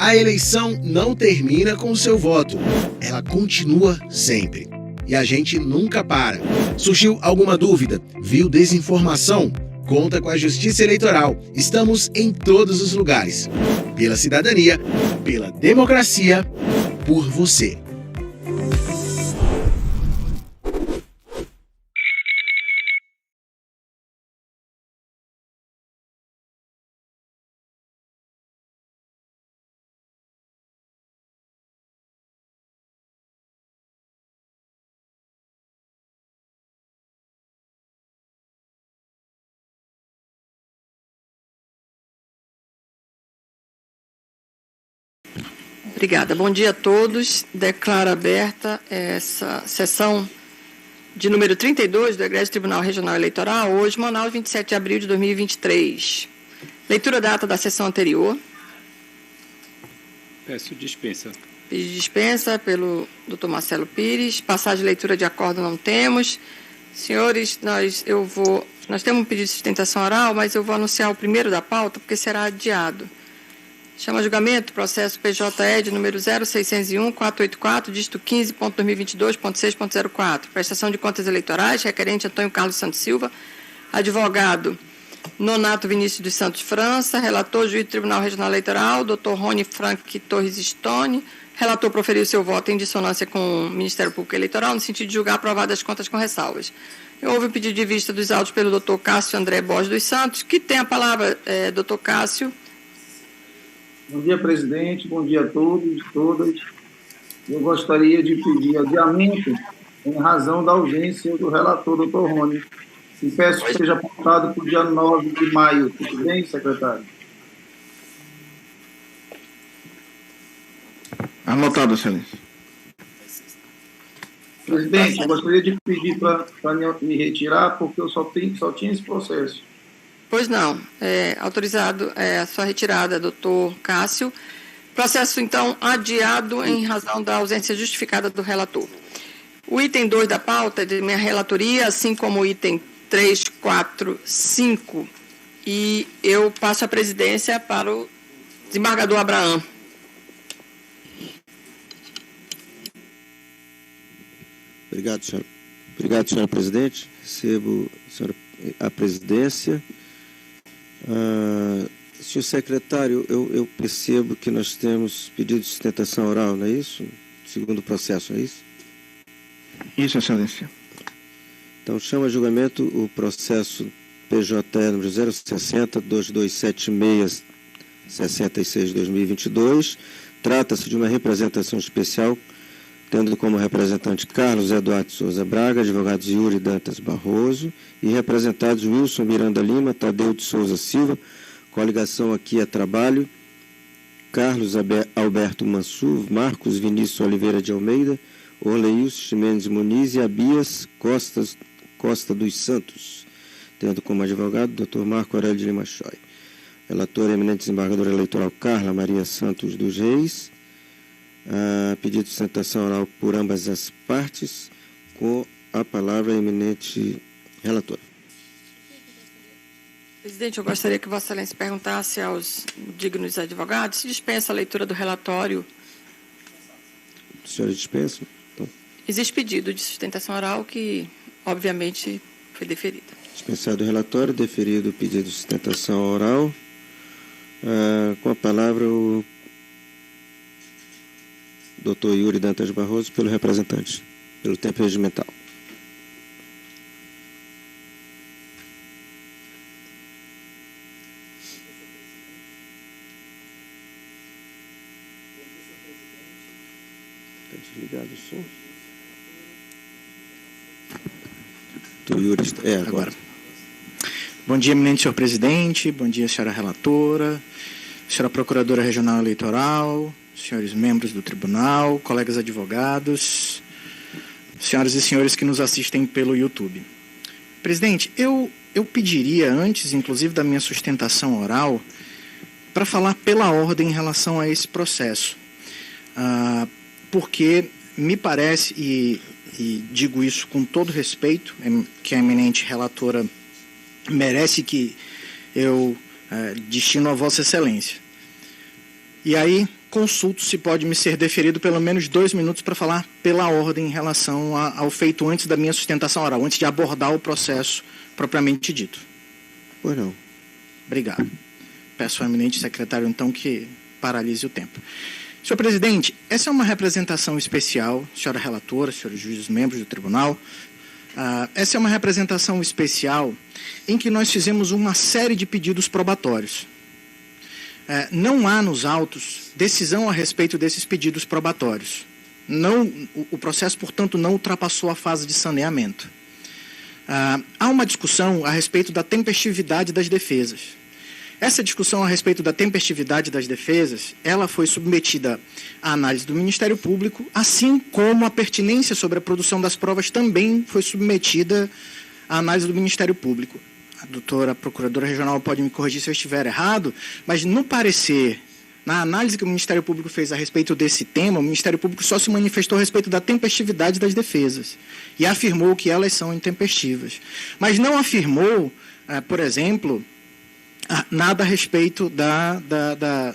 A eleição não termina com o seu voto, ela continua sempre. E a gente nunca para. Surgiu alguma dúvida? Viu desinformação? Conta com a Justiça Eleitoral. Estamos em todos os lugares. Pela cidadania, pela democracia, por você. Obrigada. Bom dia a todos. Declaro aberta essa sessão de número 32 do Egrégio Tribunal Regional Eleitoral, hoje, Manaus, 27 de abril de 2023. Leitura da ata da sessão anterior. Peço dispensa. Pedido de dispensa pelo Dr. Marcelo Pires. Passagem de leitura de acordo não temos. Senhores, nós temos um pedido de sustentação oral, mas eu vou anunciar o primeiro da pauta, porque será adiado. Chama a julgamento, processo PJE de número 0601-484, dígito 15.2022.6.04. Prestação de contas eleitorais, requerente Antônio Carlos Santos Silva, advogado Nonato Vinícius dos Santos França, relator, juiz do Tribunal Regional Eleitoral, Dr. Rony Frank Torres Stone. Relator proferiu seu voto em dissonância com o Ministério Público Eleitoral, no sentido de julgar aprovadas as contas com ressalvas. Houve o pedido de vista dos autos pelo Dr. Cássio André Borges dos Santos, que tem a palavra, Dr. Cássio. Bom dia, presidente. Bom dia a todos e todas. Eu gostaria de pedir adiamento em razão da ausência do relator, doutor Rony. E peço que seja apontado para o dia 9 de maio. Tudo bem, secretário? Anotado, excelência. Presidente, eu gostaria de pedir para me retirar, porque eu só tinha esse processo. Pois não. Autorizado a sua retirada, doutor Cássio. Processo, então, adiado em razão da ausência justificada do relator. O item 2 da pauta é de minha relatoria, assim como o item 3, 4, 5. E eu passo a presidência para o desembargador Abraham. Obrigado, senhora. Obrigado, senhora presidente. Recebo, senhora, a presidência. Senhor secretário, eu percebo que nós temos pedido de sustentação oral, não é isso? Segundo o processo, é isso? Isso, excelência. Então, chama a julgamento o processo PJE número 060-2276-66-2022. Trata-se de uma representação especial, tendo como representante Carlos Eduardo Souza Braga, advogados Yuri Dantas Barroso, e representados Wilson Miranda Lima, Tadeu de Souza Silva, coligação Aqui é Trabalho, Carlos Alberto Mansur, Marcos Vinícius Oliveira de Almeida, Orleilson Mendes Muniz e Abias Costa dos Santos, tendo como advogado Dr. Marco Aurélio de Lima Choy. Relator eminente desembargadora eleitoral Carla Maria Santos dos Reis. Pedido de sustentação oral por ambas as partes, com a palavra a eminente relatora. Presidente, eu gostaria que Vossa Excelência perguntasse aos dignos advogados se dispensa a leitura do relatório. Senhora dispensa? Então. Existe pedido de sustentação oral que, obviamente, foi deferido. Dispensado o relatório, deferido o pedido de sustentação oral. Com a palavra o Dr. Yuri Dantas Barroso, pelo representante, pelo tempo regimental. Está desligado o som? Dr. Yuri, agora. Bom dia, eminente senhor presidente, bom dia, senhora relatora, senhora procuradora regional eleitoral, senhores membros do tribunal, colegas advogados, senhoras e senhores que nos assistem pelo YouTube. Presidente, eu pediria, antes, inclusive, da minha sustentação oral, para falar pela ordem em relação a esse processo. Porque me parece, e digo isso com todo respeito, que a eminente relatora merece que eu destino a Vossa Excelência. E aí, consulto se pode me ser deferido pelo menos 2 minutos para falar pela ordem em relação ao feito antes da minha sustentação oral, antes de abordar o processo propriamente dito. Pois não. Obrigado. Peço ao eminente secretário, então, que paralise o tempo. Senhor presidente, essa é uma representação especial, senhora relatora, senhores juízes membros do tribunal, essa é uma representação especial em que nós fizemos uma série de pedidos probatórios. Não há nos autos decisão a respeito desses pedidos probatórios. O processo, portanto, não ultrapassou a fase de saneamento. Há uma discussão a respeito da tempestividade das defesas. Essa discussão a respeito da tempestividade das defesas, ela foi submetida à análise do Ministério Público, assim como a pertinência sobre a produção das provas também foi submetida à análise do Ministério Público. A doutora Procuradora Regional pode me corrigir se eu estiver errado, mas no parecer, na análise que o Ministério Público fez a respeito desse tema, o Ministério Público só se manifestou a respeito da tempestividade das defesas e afirmou que elas são intempestivas. Mas não afirmou, por exemplo, nada a respeito da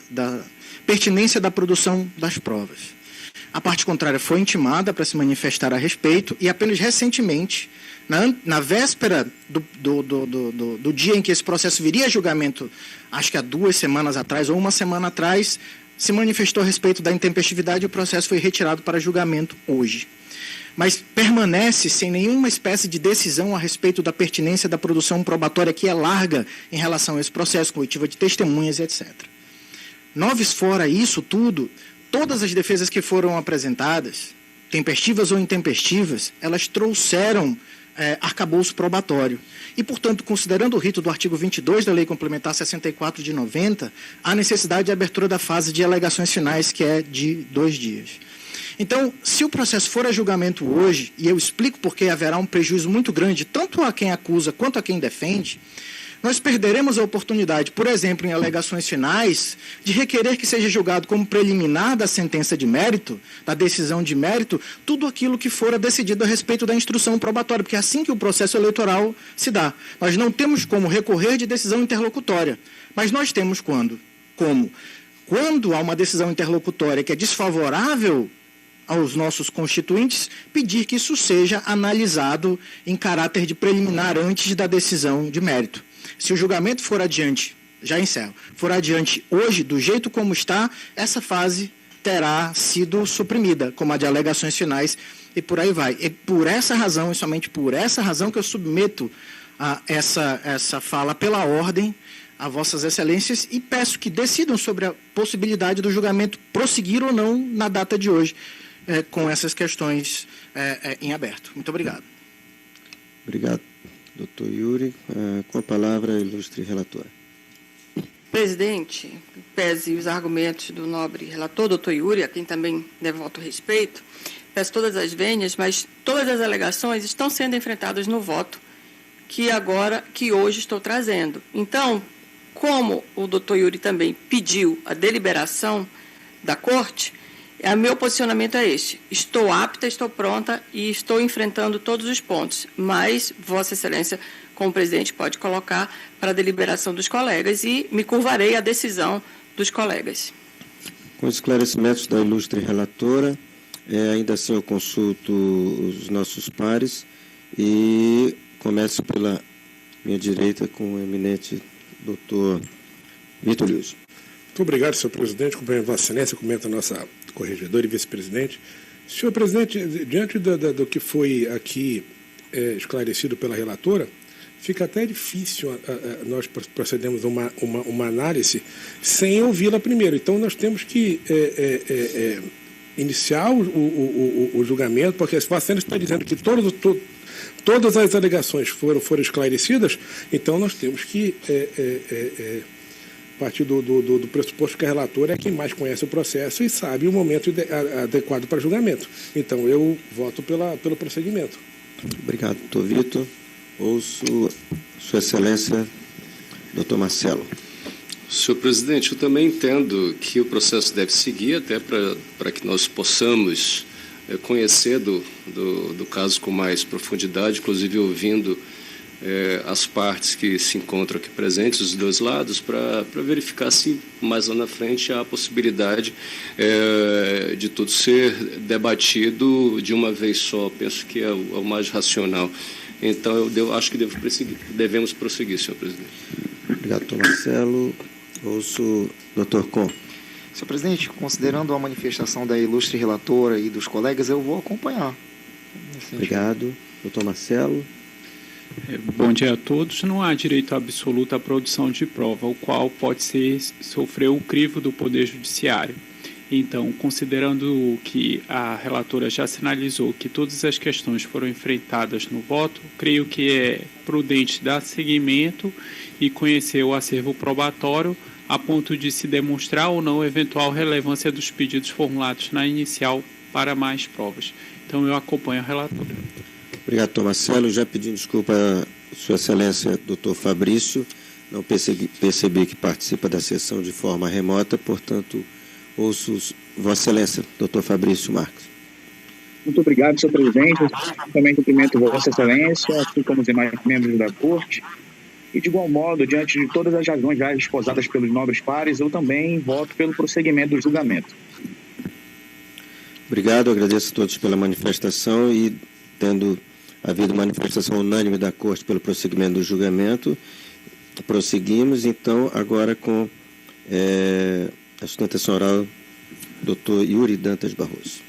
pertinência da produção das provas. A parte contrária foi intimada para se manifestar a respeito e apenas recentemente, na véspera do dia em que esse processo viria a julgamento, acho que há 2 semanas atrás ou 1 semana atrás, se manifestou a respeito da intempestividade e o processo foi retirado para julgamento hoje. Mas permanece sem nenhuma espécie de decisão a respeito da pertinência da produção probatória, que é larga em relação a esse processo, com oitiva de testemunhas e etc. Noves fora isso tudo, todas as defesas que foram apresentadas, tempestivas ou intempestivas, elas trouxeram arcabouço probatório. E, portanto, considerando o rito do artigo 22 da Lei Complementar 64 de 90, há necessidade de abertura da fase de alegações finais, que é de 2 dias. Então, se o processo for a julgamento hoje, e eu explico porque haverá um prejuízo muito grande, tanto a quem acusa quanto a quem defende, nós perderemos a oportunidade, por exemplo, em alegações finais, de requerer que seja julgado como preliminar da sentença de mérito, da decisão de mérito, tudo aquilo que fora decidido a respeito da instrução probatória, porque é assim que o processo eleitoral se dá. Nós não temos como recorrer de decisão interlocutória, mas nós temos quando há uma decisão interlocutória que é desfavorável aos nossos constituintes, pedir que isso seja analisado em caráter de preliminar antes da decisão de mérito. Se o julgamento for adiante, já encerro, for adiante hoje, do jeito como está, essa fase terá sido suprimida, como a de alegações finais, e por aí vai. E por essa razão, e somente por essa razão, que eu submeto essa fala pela ordem a vossas excelências e peço que decidam sobre a possibilidade do julgamento prosseguir ou não na data de hoje, com essas questões em aberto. Muito obrigado. Obrigado, doutor Yuri. Com a palavra, a ilustre relatora. Presidente, pese os argumentos do nobre relator, doutor Yuri, a quem também devoto respeito, peço todas as vênias, mas todas as alegações estão sendo enfrentadas no voto que hoje estou trazendo. Então, como o doutor Yuri também pediu a deliberação da Corte, meu posicionamento é este. Estou apta, estou pronta e estou enfrentando todos os pontos, mas Vossa Excelência, como presidente, pode colocar para a deliberação dos colegas e me curvarei à decisão dos colegas. Com os esclarecimentos da ilustre relatora, ainda assim eu consulto os nossos pares e começo pela minha direita com o eminente doutor Vitor Lúcio. Muito obrigado, senhor presidente. Cumprimento Vossa Excelência, cumprimento a nossa corregedora e vice-presidente. Senhor presidente, diante do que foi aqui esclarecido pela relatora, fica até difícil nós procedermos a uma análise sem ouvi-la primeiro. Então, nós temos que iniciar o julgamento, porque se Vossa Excelência está dizendo que todas as alegações foram esclarecidas, então nós temos que partir do pressuposto que a relatora é quem mais conhece o processo e sabe o momento adequado para julgamento. Então, eu voto pelo prosseguimento. Obrigado, doutor Vitor. Ouço Sua Excelência, doutor Marcelo. Senhor presidente, eu também entendo que o processo deve seguir, até para que nós possamos conhecer do caso com mais profundidade, inclusive ouvindo as partes que se encontram aqui presentes, os dois lados, para verificar se mais lá na frente há a possibilidade de tudo ser debatido de uma vez só. Penso que é o mais racional. Então, eu acho que devemos prosseguir, senhor presidente. Obrigado, Marcelo. Ouço o doutor Com. Senhor presidente, considerando a manifestação da ilustre relatora e dos colegas, eu vou acompanhar. Obrigado. Doutor Marcelo. Bom dia a todos. Não há direito absoluto à produção de prova, o qual pode sofrer o crivo do Poder Judiciário. Então, considerando que a relatora já sinalizou que todas as questões foram enfrentadas no voto, creio que é prudente dar seguimento e conhecer o acervo probatório a ponto de se demonstrar ou não eventual relevância dos pedidos formulados na inicial para mais provas. Então, eu acompanho a relatora. Obrigado, doutor Marcelo. Já pedindo desculpa a Sua Excelência, doutor Fabrício, não percebi que participa da sessão de forma remota, portanto, ouço Vossa Excelência, doutor Fabrício Marques. Muito obrigado, senhor presidente. Eu também cumprimento Vossa Excelência, assim como os demais membros da Corte. E, de igual modo, diante de todas as razões já esposadas pelos nobres pares, eu também voto pelo prosseguimento do julgamento. Obrigado, agradeço a todos pela manifestação e, tendo havido manifestação unânime da Corte pelo prosseguimento do julgamento, prosseguimos, então, agora com a sustentação oral, doutor Yuri Dantas Barroso.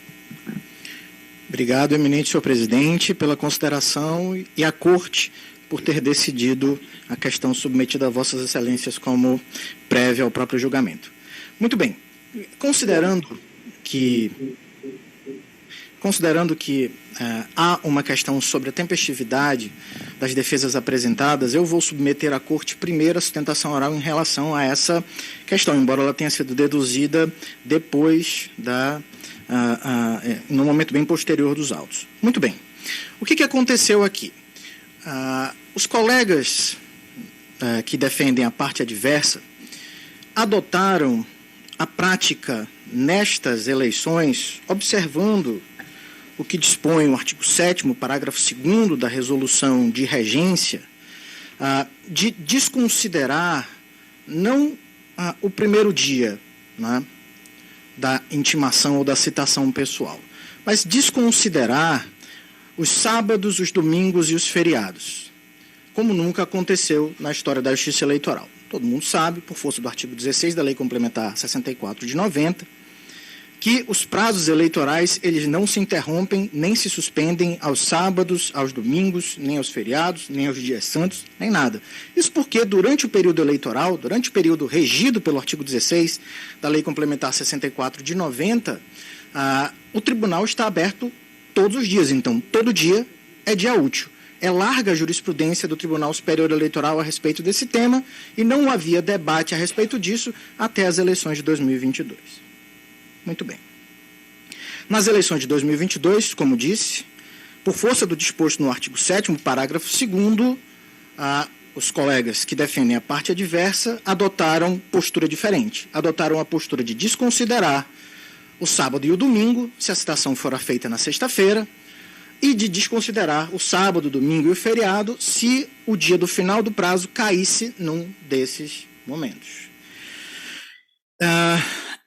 Obrigado, eminente senhor presidente, pela consideração e a Corte por ter decidido a questão submetida a vossas excelências como prévia ao próprio julgamento. Muito bem, considerando que há uma questão sobre a tempestividade das defesas apresentadas, eu vou submeter à Corte primeiro a sustentação oral em relação a essa questão, embora ela tenha sido deduzida depois no momento bem posterior dos autos. Muito bem. O que aconteceu aqui? Os colegas que defendem a parte adversa adotaram a prática nestas eleições, observando o que dispõe o artigo 7º, parágrafo 2º da resolução de regência, de desconsiderar não o primeiro dia, né, da intimação ou da citação pessoal, mas desconsiderar os sábados, os domingos e os feriados, como nunca aconteceu na história da Justiça Eleitoral. Todo mundo sabe, por força do artigo 16 da Lei Complementar 64 de 90, que os prazos eleitorais eles não se interrompem nem se suspendem aos sábados, aos domingos, nem aos feriados, nem aos dias santos, nem nada. Isso porque durante o período eleitoral, durante o período regido pelo artigo 16 da Lei Complementar 64 de 90, o tribunal está aberto todos os dias. Então, todo dia é dia útil. É larga a jurisprudência do Tribunal Superior Eleitoral a respeito desse tema e não havia debate a respeito disso até as eleições de 2022. Muito bem. Nas eleições de 2022, como disse, por força do disposto no artigo 7º, parágrafo 2º, os colegas que defendem a parte adversa adotaram postura diferente. Adotaram a postura de desconsiderar o sábado e o domingo, se a citação for feita na sexta-feira, e de desconsiderar o sábado, domingo e o feriado, se o dia do final do prazo caísse num desses momentos.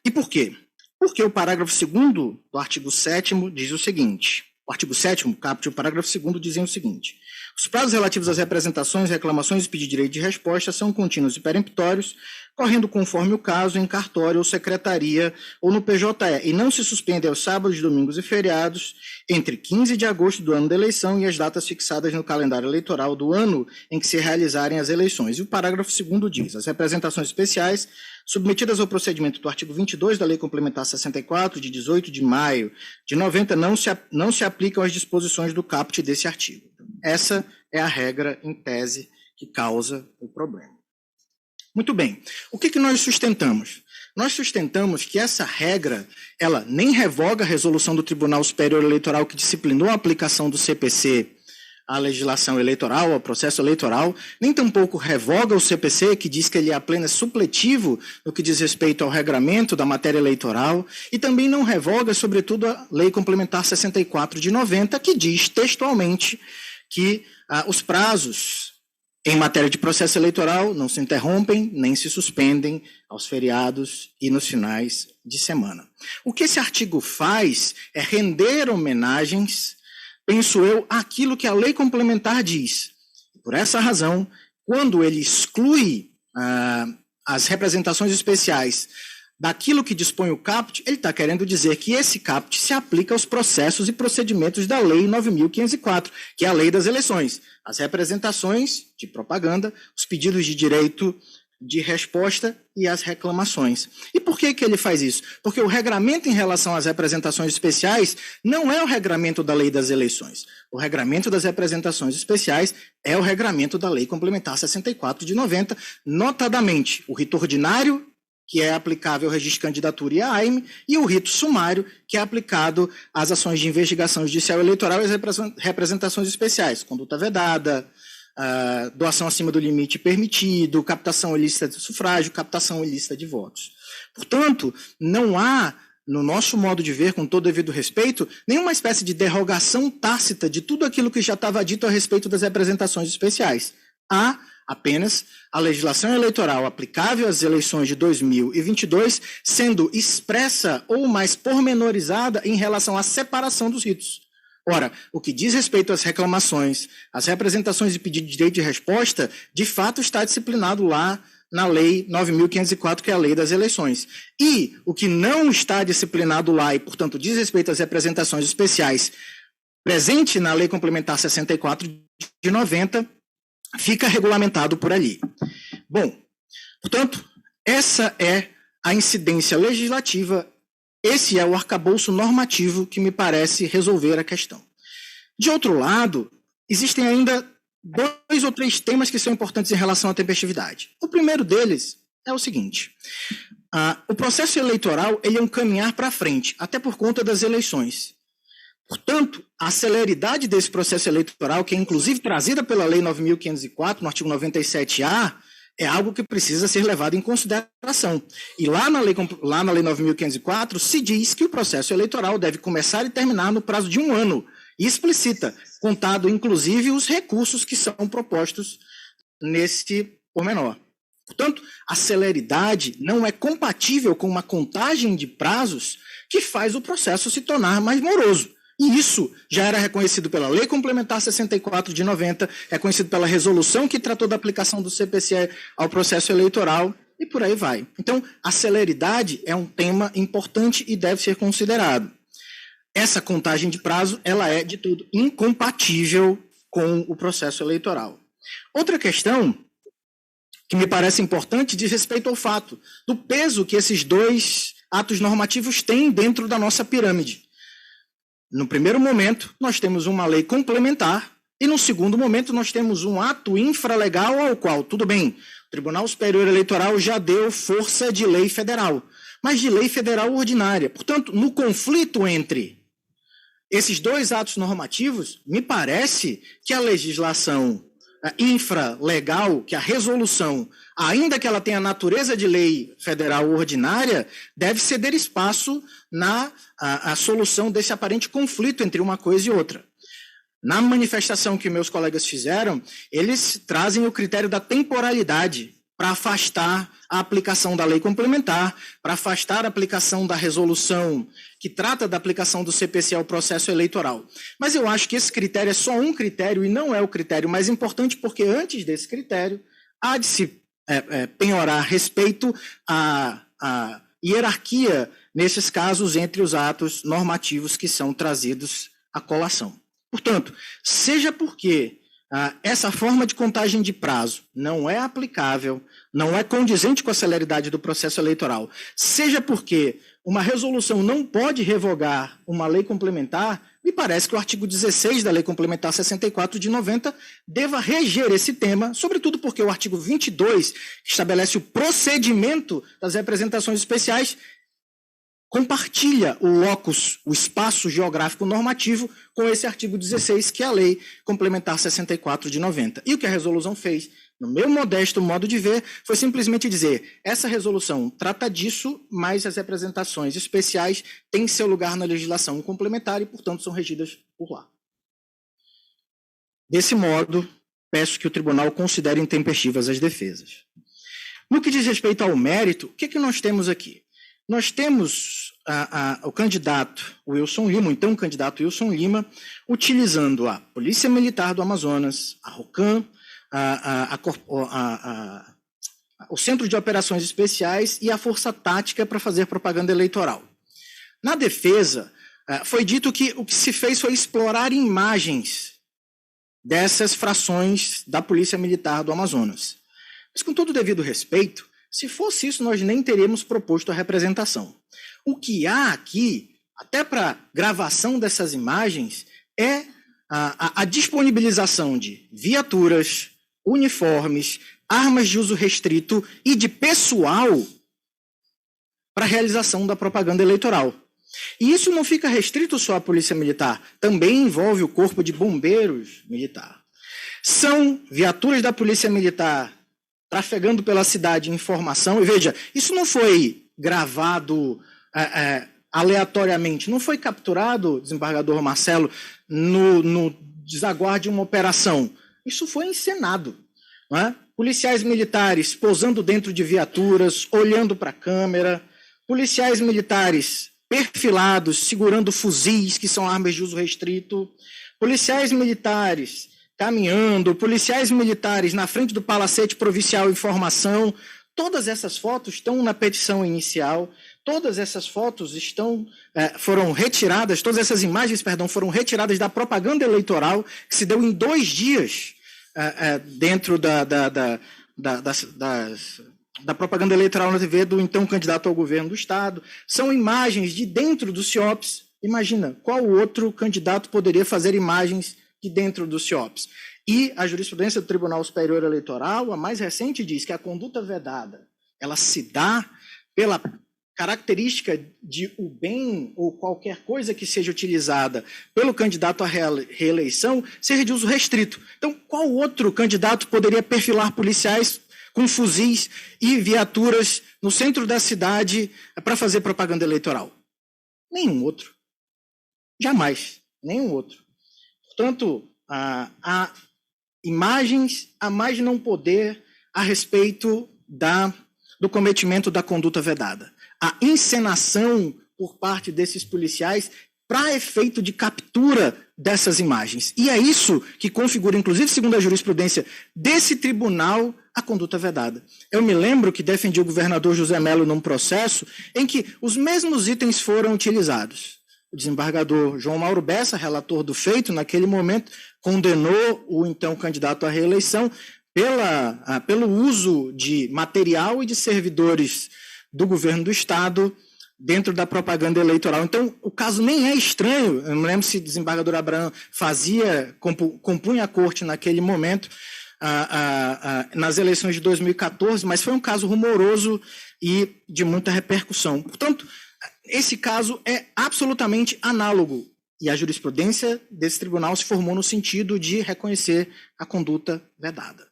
E por quê? Porque o parágrafo 2º do artigo 7º diz o seguinte, o artigo 7º, caput, o parágrafo 2º dizem o seguinte: os prazos relativos às representações, reclamações e pedido de direito de resposta são contínuos e peremptórios, correndo conforme o caso em cartório ou secretaria ou no PJE, e não se suspendem aos sábados, domingos e feriados entre 15 de agosto do ano da eleição e as datas fixadas no calendário eleitoral do ano em que se realizarem as eleições. E o parágrafo 2º diz: as representações especiais submetidas ao procedimento do artigo 22 da Lei Complementar 64, de 18 de maio de 90, não se aplicam às disposições do caput desse artigo. Essa é a regra, em tese, que causa o problema. Muito bem. O que nós sustentamos? Nós sustentamos que essa regra, ela nem revoga a resolução do Tribunal Superior Eleitoral que disciplinou a aplicação do CPC à legislação eleitoral, ao processo eleitoral, nem tampouco revoga o CPC, que diz que ele é apenas supletivo no que diz respeito ao regramento da matéria eleitoral, e também não revoga, sobretudo, a Lei Complementar 64 de 90, que diz textualmente que os prazos Em matéria de processo eleitoral, não se interrompem nem se suspendem aos feriados e nos finais de semana. O que esse artigo faz é render homenagens, penso eu, àquilo que a lei complementar diz. Por essa razão, quando ele exclui as representações especiais daquilo que dispõe o caput, ele está querendo dizer que esse caput se aplica aos processos e procedimentos da Lei 9.504, que é a lei das eleições. As representações de propaganda, os pedidos de direito de resposta e as reclamações. E por que ele faz isso? Porque o regramento em relação às representações especiais não é o regramento da lei das eleições. O regramento das representações especiais é o regramento da Lei Complementar 64 de 90, notadamente o rito ordinário, que é aplicável ao registro de candidatura e à AIME, e o rito sumário, que é aplicado às ações de investigação judicial eleitoral e às representações especiais, conduta vedada, doação acima do limite permitido, captação ilícita de sufrágio, captação ilícita de votos. Portanto, não há, no nosso modo de ver, com todo devido respeito, nenhuma espécie de derrogação tácita de tudo aquilo que já estava dito a respeito das representações especiais. Há apenas a legislação eleitoral aplicável às eleições de 2022 sendo expressa ou mais pormenorizada em relação à separação dos ritos. Ora, o que diz respeito às reclamações, às representações de pedido de direito de resposta, de fato está disciplinado lá na Lei 9.504, que é a lei das eleições. E o que não está disciplinado lá e, portanto, diz respeito às representações especiais, presente na Lei Complementar 64 de 90, fica regulamentado por ali. Bom, portanto, essa é a incidência legislativa, esse é o arcabouço normativo que me parece resolver a questão. De outro lado, existem ainda 2 ou 3 temas que são importantes em relação à tempestividade. O primeiro deles é o seguinte: o processo eleitoral ele é um caminhar para frente, até por conta das eleições. Portanto, a celeridade desse processo eleitoral, que é inclusive trazida pela Lei 9.504, no artigo 97A, é algo que precisa ser levado em consideração. E lá na Lei 9.504 se diz que o processo eleitoral deve começar e terminar no prazo de 1 ano, e explicita, contado inclusive os recursos que são propostos neste pormenor. Portanto, a celeridade não é compatível com uma contagem de prazos que faz o processo se tornar mais moroso. E isso já era reconhecido pela Lei Complementar 64 de 90, reconhecido pela resolução que tratou da aplicação do CPC ao processo eleitoral, e por aí vai. Então, a celeridade é um tema importante e deve ser considerado. Essa contagem de prazo, ela é, de tudo, incompatível com o processo eleitoral. Outra questão que me parece importante diz respeito ao fato do peso que esses 2 atos normativos têm dentro da nossa pirâmide. No primeiro momento, nós temos uma lei complementar e, no segundo momento, nós temos um ato infralegal ao qual, tudo bem, o Tribunal Superior Eleitoral já deu força de lei federal, mas de lei federal ordinária. Portanto, no conflito entre esses 2 atos normativos, me parece que a legislação infralegal, que a resolução, ainda que ela tenha a natureza de lei federal ordinária, deve ceder espaço na a solução desse aparente conflito entre uma coisa e outra. Na manifestação que meus colegas fizeram, eles trazem o critério da temporalidade para afastar a aplicação da lei complementar, para afastar a aplicação da resolução que trata da aplicação do CPC ao processo eleitoral. Mas eu acho que esse critério é só um critério e não é o critério mais importante, porque antes desse critério há de se penhorar respeito à hierarquia, nesses casos, entre os atos normativos que são trazidos à colação. Portanto, seja porque essa forma de contagem de prazo não é aplicável, não é condizente com a celeridade do processo eleitoral, seja porque uma resolução não pode revogar uma lei complementar, me parece que o artigo 16 da Lei Complementar 64 de 90 deva reger esse tema, sobretudo porque o artigo 22, que estabelece o procedimento das representações especiais, compartilha o locus, o espaço geográfico normativo, com esse artigo 16, que é a Lei Complementar 64 de 90. E o que a resolução fez, no meu modesto modo de ver, foi simplesmente dizer: essa resolução trata disso, mas as representações especiais têm seu lugar na legislação complementar e, portanto, são regidas por lá. Desse modo, peço que o tribunal considere intempestivas as defesas. No que diz respeito ao mérito, o que nós temos aqui? Nós temos o candidato Wilson Lima, então o candidato Wilson Lima, utilizando a Polícia Militar do Amazonas, a ROCAM, o Centro de Operações Especiais e a Força Tática para fazer propaganda eleitoral. Na defesa, foi dito que o que se fez foi explorar imagens dessas frações da Polícia Militar do Amazonas. Mas, com todo o devido respeito, se fosse isso, nós nem teríamos proposto a representação. O que há aqui, até para gravação dessas imagens, é a disponibilização de viaturas, uniformes, armas de uso restrito e de pessoal para a realização da propaganda eleitoral. E isso não fica restrito só à Polícia Militar, também envolve o Corpo de Bombeiros Militar. São viaturas da Polícia Militar trafegando pela cidade informação, e veja, isso não foi gravado aleatoriamente, não foi capturado, desembargador Marcelo, no desaguar de uma operação. Isso foi encenado. Não é? Policiais militares posando dentro de viaturas, olhando para a câmera, policiais militares perfilados, segurando fuzis, que são armas de uso restrito, policiais militares caminhando, policiais militares na frente do Palacete Provincial Informação. Todas essas fotos estão na petição inicial, todas essas fotos foram retiradas, todas essas imagens, foram retiradas da propaganda eleitoral, que se deu em 2 dias dentro da propaganda eleitoral na TV do então candidato ao governo do Estado. São imagens de dentro do CIOPS. Imagina, qual outro candidato poderia fazer imagens de dentro do CIOPS? E a jurisprudência do Tribunal Superior Eleitoral, a mais recente, diz que a conduta vedada, ela se dá pela característica de o bem ou qualquer coisa que seja utilizada pelo candidato à reeleição seja de uso restrito. Então, qual outro candidato poderia perfilar policiais com fuzis e viaturas no centro da cidade para fazer propaganda eleitoral? Nenhum outro. Jamais. Nenhum outro. Portanto, há imagens a mais não poder a respeito do cometimento da conduta vedada. A encenação por parte desses policiais para efeito de captura dessas imagens. E é isso que configura, inclusive, segundo a jurisprudência desse tribunal, a conduta vedada. Eu me lembro que defendi o governador José Mello num processo em que os mesmos itens foram utilizados. O desembargador João Mauro Bessa, relator do feito, naquele momento, condenou o então candidato à reeleição pelo uso de material e de servidores do governo do Estado dentro da propaganda eleitoral. Então, o caso nem é estranho. Eu não lembro se o desembargador Abraham compunha a corte naquele momento, nas eleições de 2014, mas foi um caso rumoroso e de muita repercussão. Portanto, esse caso é absolutamente análogo e a jurisprudência desse tribunal se formou no sentido de reconhecer a conduta vedada.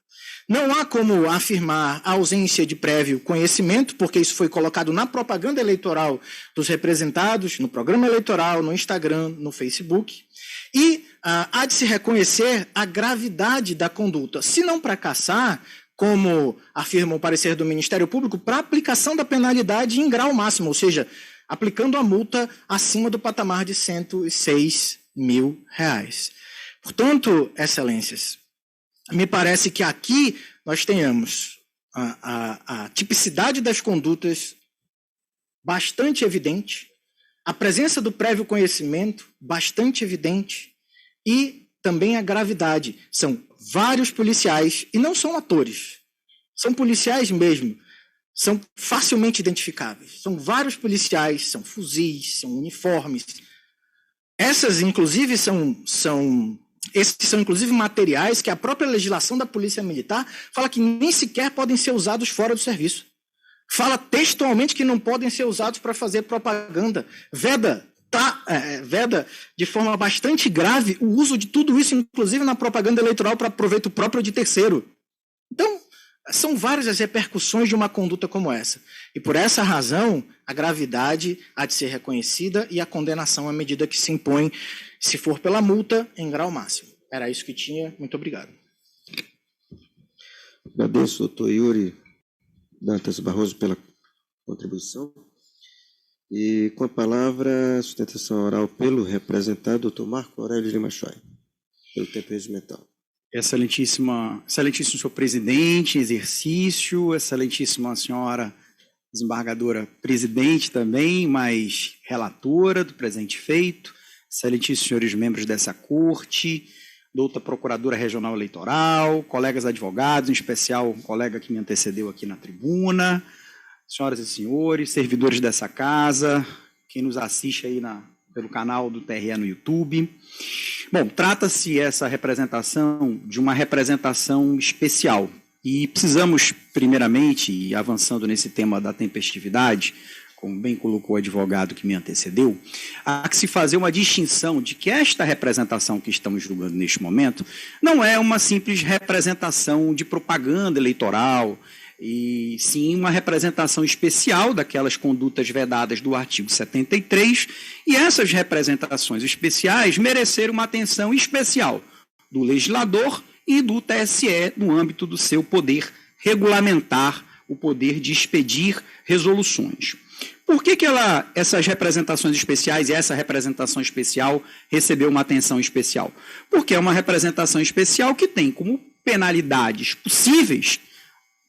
Não há como afirmar a ausência de prévio conhecimento, porque isso foi colocado na propaganda eleitoral dos representados, no programa eleitoral, no Instagram, no Facebook. E há de se reconhecer a gravidade da conduta, se não para caçar, como afirma o parecer do Ministério Público, para aplicação da penalidade em grau máximo, ou seja, aplicando a multa acima do patamar de R$106 mil. Portanto, excelências, me parece que aqui nós tenhamos a tipicidade das condutas bastante evidente, a presença do prévio conhecimento bastante evidente e também a gravidade. São vários policiais, e não são atores, são policiais mesmo, são facilmente identificáveis. São vários policiais, são fuzis, são uniformes. Esses, inclusive, são inclusive materiais que a própria legislação da Polícia Militar fala que nem sequer podem ser usados fora do serviço. Fala textualmente que não podem ser usados para fazer propaganda. Veda de forma bastante grave o uso de tudo isso, inclusive na propaganda eleitoral, para proveito próprio de terceiro. Então, são várias as repercussões de uma conduta como essa. E por essa razão, a gravidade há de ser reconhecida e a condenação à medida que se impõe, se for pela multa, em grau máximo. Era isso que tinha. Muito obrigado. Agradeço ao doutor Yuri Dantas Barroso pela contribuição. E com a palavra, sustentação oral pelo representado, doutor Marco Aurélio Lima Choy, pelo tempo regimental. Excelentíssimo senhor presidente, exercício, excelentíssima senhora desembargadora presidente também, mas relatora do presente feito, excelentíssimos senhores membros dessa corte, doutora procuradora regional eleitoral, colegas advogados, em especial o colega que me antecedeu aqui na tribuna, senhoras e senhores, servidores dessa casa, quem nos assiste aí pelo canal do TRE no YouTube. Bom, trata-se essa representação de uma representação especial e precisamos, primeiramente, e avançando nesse tema da tempestividade, como bem colocou o advogado que me antecedeu, há que se fazer uma distinção de que esta representação que estamos julgando neste momento não é uma simples representação de propaganda eleitoral, e sim uma representação especial daquelas condutas vedadas do artigo 73, e essas representações especiais mereceram uma atenção especial do legislador e do TSE no âmbito do seu poder regulamentar, o poder de expedir resoluções. Por que essas representações especiais e essa representação especial recebeu uma atenção especial? Porque é uma representação especial que tem como penalidades possíveis,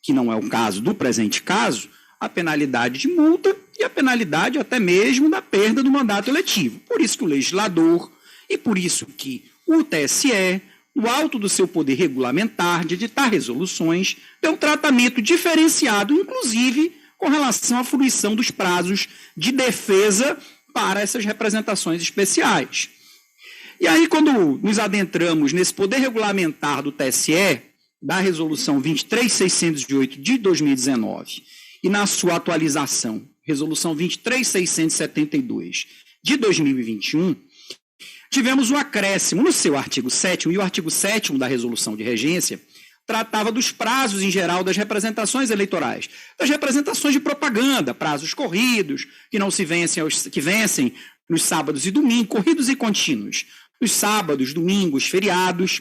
que não é o caso do presente caso, a penalidade de multa e a penalidade até mesmo da perda do mandato eletivo. Por isso que o legislador e por isso que o TSE, no alto do seu poder regulamentar de editar resoluções, deu um tratamento diferenciado, inclusive com relação à fruição dos prazos de defesa para essas representações especiais. E aí, quando nos adentramos nesse poder regulamentar do TSE, da Resolução 23.608 de 2019 e na sua atualização, Resolução 23.672 de 2021, tivemos um acréscimo no seu artigo 7º, e o artigo 7º da Resolução de Regência tratava dos prazos em geral das representações eleitorais, das representações de propaganda, prazos corridos, que não se vencem, que vencem nos sábados e domingos, corridos e contínuos, nos sábados, domingos, feriados.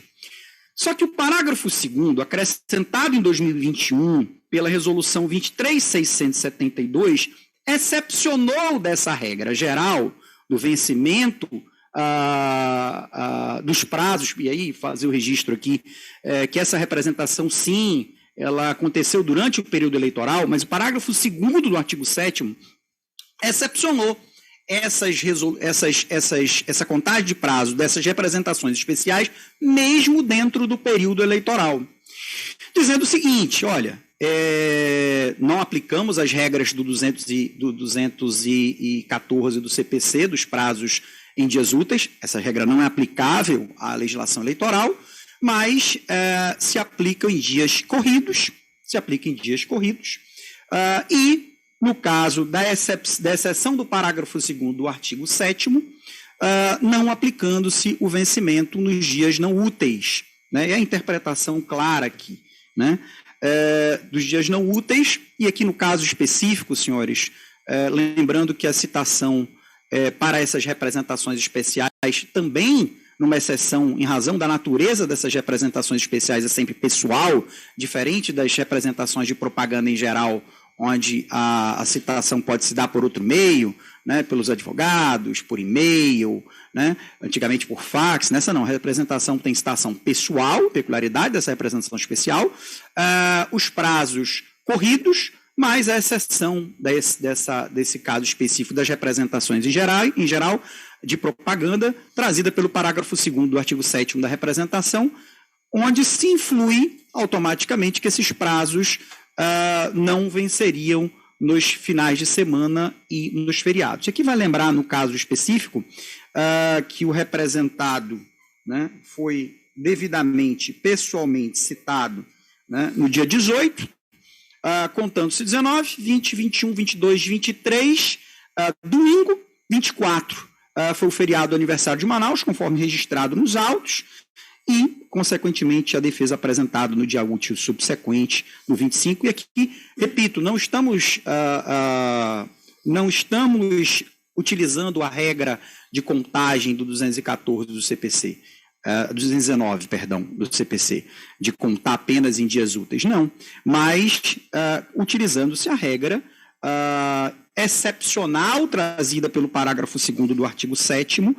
Só que o parágrafo 2º, acrescentado em 2021 pela Resolução 23.672, excepcionou dessa regra geral do vencimento dos prazos, e aí fazer o registro aqui, que essa representação, sim, ela aconteceu durante o período eleitoral, mas o parágrafo 2º do artigo 7º excepcionou essa contagem de prazo dessas representações especiais, mesmo dentro do período eleitoral. Dizendo o seguinte, olha, não aplicamos as regras do 214 do CPC, dos prazos em dias úteis, essa regra não é aplicável à legislação eleitoral, mas se aplica em dias corridos, e no caso da exceção do parágrafo 2º do artigo 7º, não aplicando-se o vencimento nos dias não úteis, né? É a interpretação clara aqui, né? Dos dias não úteis, e aqui no caso específico, senhores, lembrando que a citação para essas representações especiais também, numa exceção em razão da natureza dessas representações especiais, é sempre pessoal, diferente das representações de propaganda em geral, onde a citação pode se dar por outro meio, né, pelos advogados, por e-mail, né, antigamente por fax. Nessa não, a representação tem citação pessoal, peculiaridade dessa representação especial, os prazos corridos, mas a exceção desse caso específico das representações em geral, de propaganda, trazida pelo parágrafo 2º do artigo 7º da representação, onde se influi automaticamente que esses prazos não venceriam nos finais de semana e nos feriados. E aqui vai lembrar, no caso específico, que o representado, né, foi devidamente, pessoalmente citado, né, no dia 18, contando-se 19, 20, 21, 22, 23, domingo, 24, foi o feriado do aniversário de Manaus, conforme registrado nos autos, e, consequentemente, a defesa apresentada no dia útil subsequente, no 25. E aqui, repito, não estamos utilizando a regra de contagem do 214 do CPC. 219, perdão, do CPC, de contar apenas em dias úteis. Não, mas utilizando-se a regra excepcional trazida pelo parágrafo 2º do artigo 7º,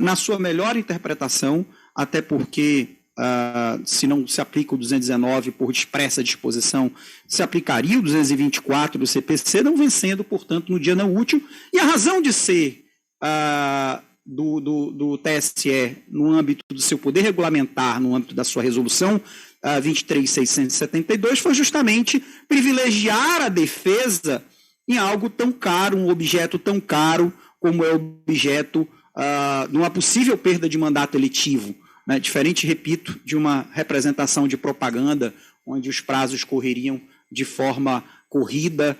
na sua melhor interpretação, até porque, se não se aplica o 219 por expressa disposição, se aplicaria o 224 do CPC, não vencendo, portanto, no dia não útil. E a razão de ser do TSE, no âmbito do seu poder regulamentar, no âmbito da sua resolução 23.672, foi justamente privilegiar a defesa em algo tão caro, um objeto tão caro como é o objeto de uma possível perda de mandato eletivo, né? Diferente, repito, de uma representação de propaganda, onde os prazos correriam de forma corrida,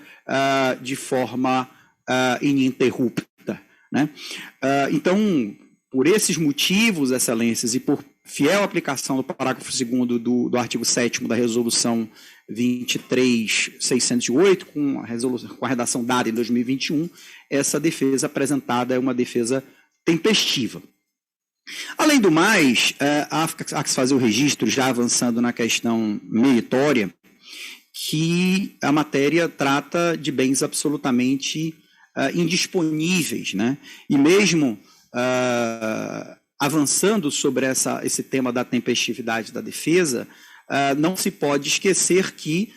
de forma ininterrupta, né? Então, por esses motivos, excelências, e por fiel aplicação do parágrafo 2º do artigo 7º da resolução 23.608, com a redação dada em 2021, essa defesa apresentada é uma defesa tempestiva. Além do mais, há que se fazer o registro, já avançando na questão meritória, que a matéria trata de bens absolutamente indisponíveis, né? E mesmo avançando sobre esse tema da tempestividade da defesa, não se pode esquecer que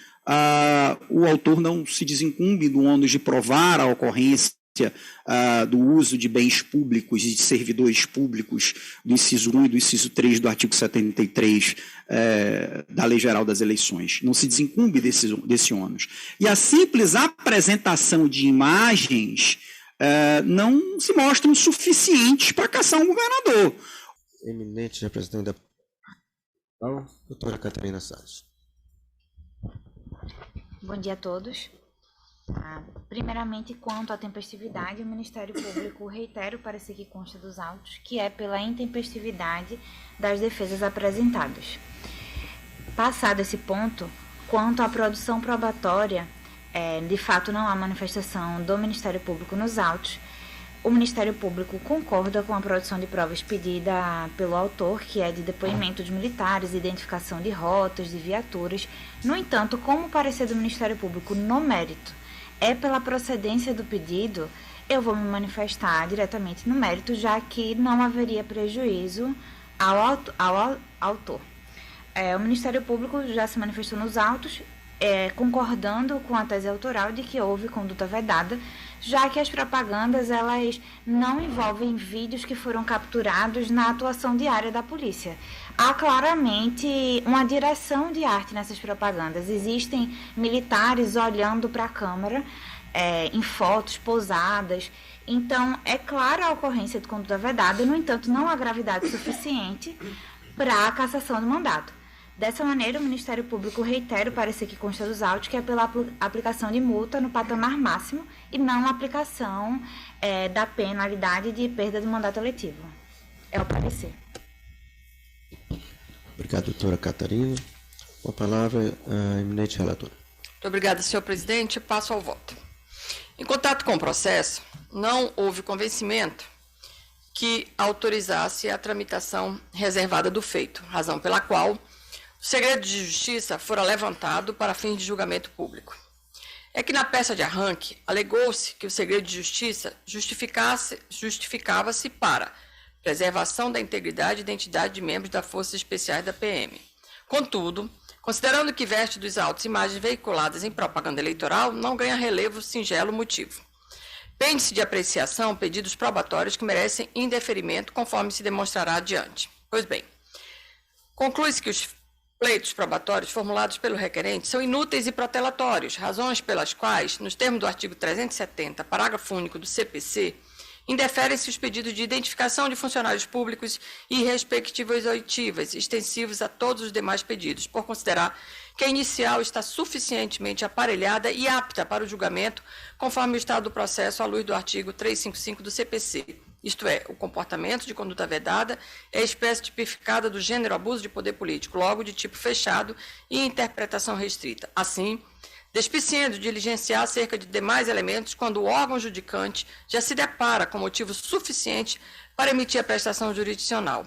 o autor não se desincumbe do ônus de provar a ocorrência do uso de bens públicos e de servidores públicos do inciso 1 e do inciso 3 do artigo 73 da Lei Geral das Eleições. Não se desincumbe desse ônus. E a simples apresentação de imagens não se mostram suficientes para caçar um governador. Eminente representante da doutora Catarina Salles. Bom dia a todos. Primeiramente, quanto à tempestividade, o Ministério Público reitera o parecer que consta dos autos, que é pela intempestividade das defesas apresentadas. Passado esse ponto, quanto à produção probatória, de fato não há manifestação do Ministério Público nos autos. O Ministério Público concorda com a produção de provas pedida pelo autor, que é de depoimento de militares, identificação de rotas, de viaturas. No entanto, como o parecer do Ministério Público no mérito é pela procedência do pedido, eu vou me manifestar diretamente no mérito, já que não haveria prejuízo ao autor. O Ministério Público já se manifestou nos autos, concordando com a tese autoral de que houve conduta vedada, já que as propagandas elas não envolvem vídeos que foram capturados na atuação diária da polícia. Há claramente uma direção de arte nessas propagandas. Existem militares olhando para a câmera em fotos posadas. Então, é clara a ocorrência de conduta vedada, no entanto, não há gravidade suficiente para a cassação do mandato. Dessa maneira, o Ministério Público reitera o parecer que consta dos autos, que é pela aplicação de multa no patamar máximo e não a aplicação da penalidade de perda do mandato eletivo. É o parecer. Obrigado, doutora Catarina. Com a palavra, a eminente relatora. Muito obrigada, senhor presidente. Passo ao voto. Em contato com o processo, não houve convencimento que autorizasse a tramitação reservada do feito, razão pela qual o segredo de justiça fora levantado para fins de julgamento público. É que na peça de arranque, alegou-se que o segredo de justiça justificava-se para preservação da integridade e identidade de membros das Forças Especiais da PM. Contudo, considerando que veste dos autos imagens veiculadas em propaganda eleitoral, não ganha relevo singelo motivo. Pende-se de apreciação pedidos probatórios que merecem indeferimento, conforme se demonstrará adiante. Pois bem, conclui-se que os pleitos probatórios formulados pelo requerente são inúteis e protelatórios, razões pelas quais, nos termos do artigo 370, parágrafo único do CPC, indeferem-se os pedidos de identificação de funcionários públicos e respectivas oitivas, extensivos a todos os demais pedidos, por considerar que a inicial está suficientemente aparelhada e apta para o julgamento, conforme o estado do processo à luz do artigo 355 do CPC. Isto é, o comportamento de conduta vedada é a espécie tipificada do gênero abuso de poder político, logo de tipo fechado e interpretação restrita. Assim, despiciando diligenciar acerca de demais elementos quando o órgão judicante já se depara com motivo suficiente para emitir a prestação jurisdicional.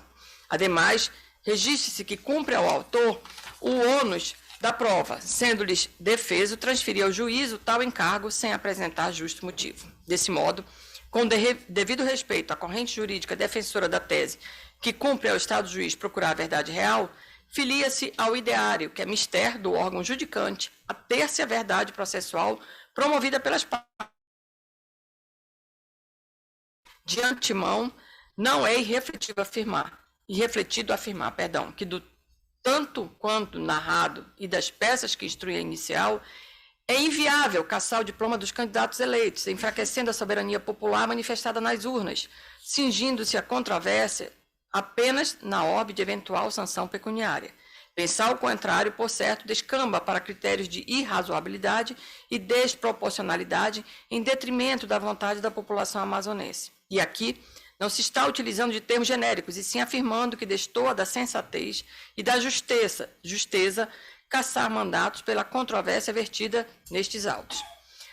Ademais, registre-se que cumpre ao autor o ônus da prova, sendo-lhes defeso transferir ao juízo tal encargo sem apresentar justo motivo. Desse modo, com devido respeito à corrente jurídica defensora da tese que cumpre ao Estado juiz procurar a verdade real, filia-se ao ideário, que é mister do órgão judicante, a ter-se a verdade processual promovida pelas partes. De antemão, não é irrefletido afirmar, que do tanto quanto narrado e das peças que instruem a inicial, é inviável caçar o diploma dos candidatos eleitos, enfraquecendo a soberania popular manifestada nas urnas, cingindo-se a controvérsia apenas na orbe de eventual sanção pecuniária. Pensar o contrário, por certo, descamba para critérios de irrazoabilidade e desproporcionalidade em detrimento da vontade da população amazonense. E aqui não se está utilizando de termos genéricos, e sim afirmando que destoa da sensatez e da justeza caçar mandatos pela controvérsia vertida nestes autos.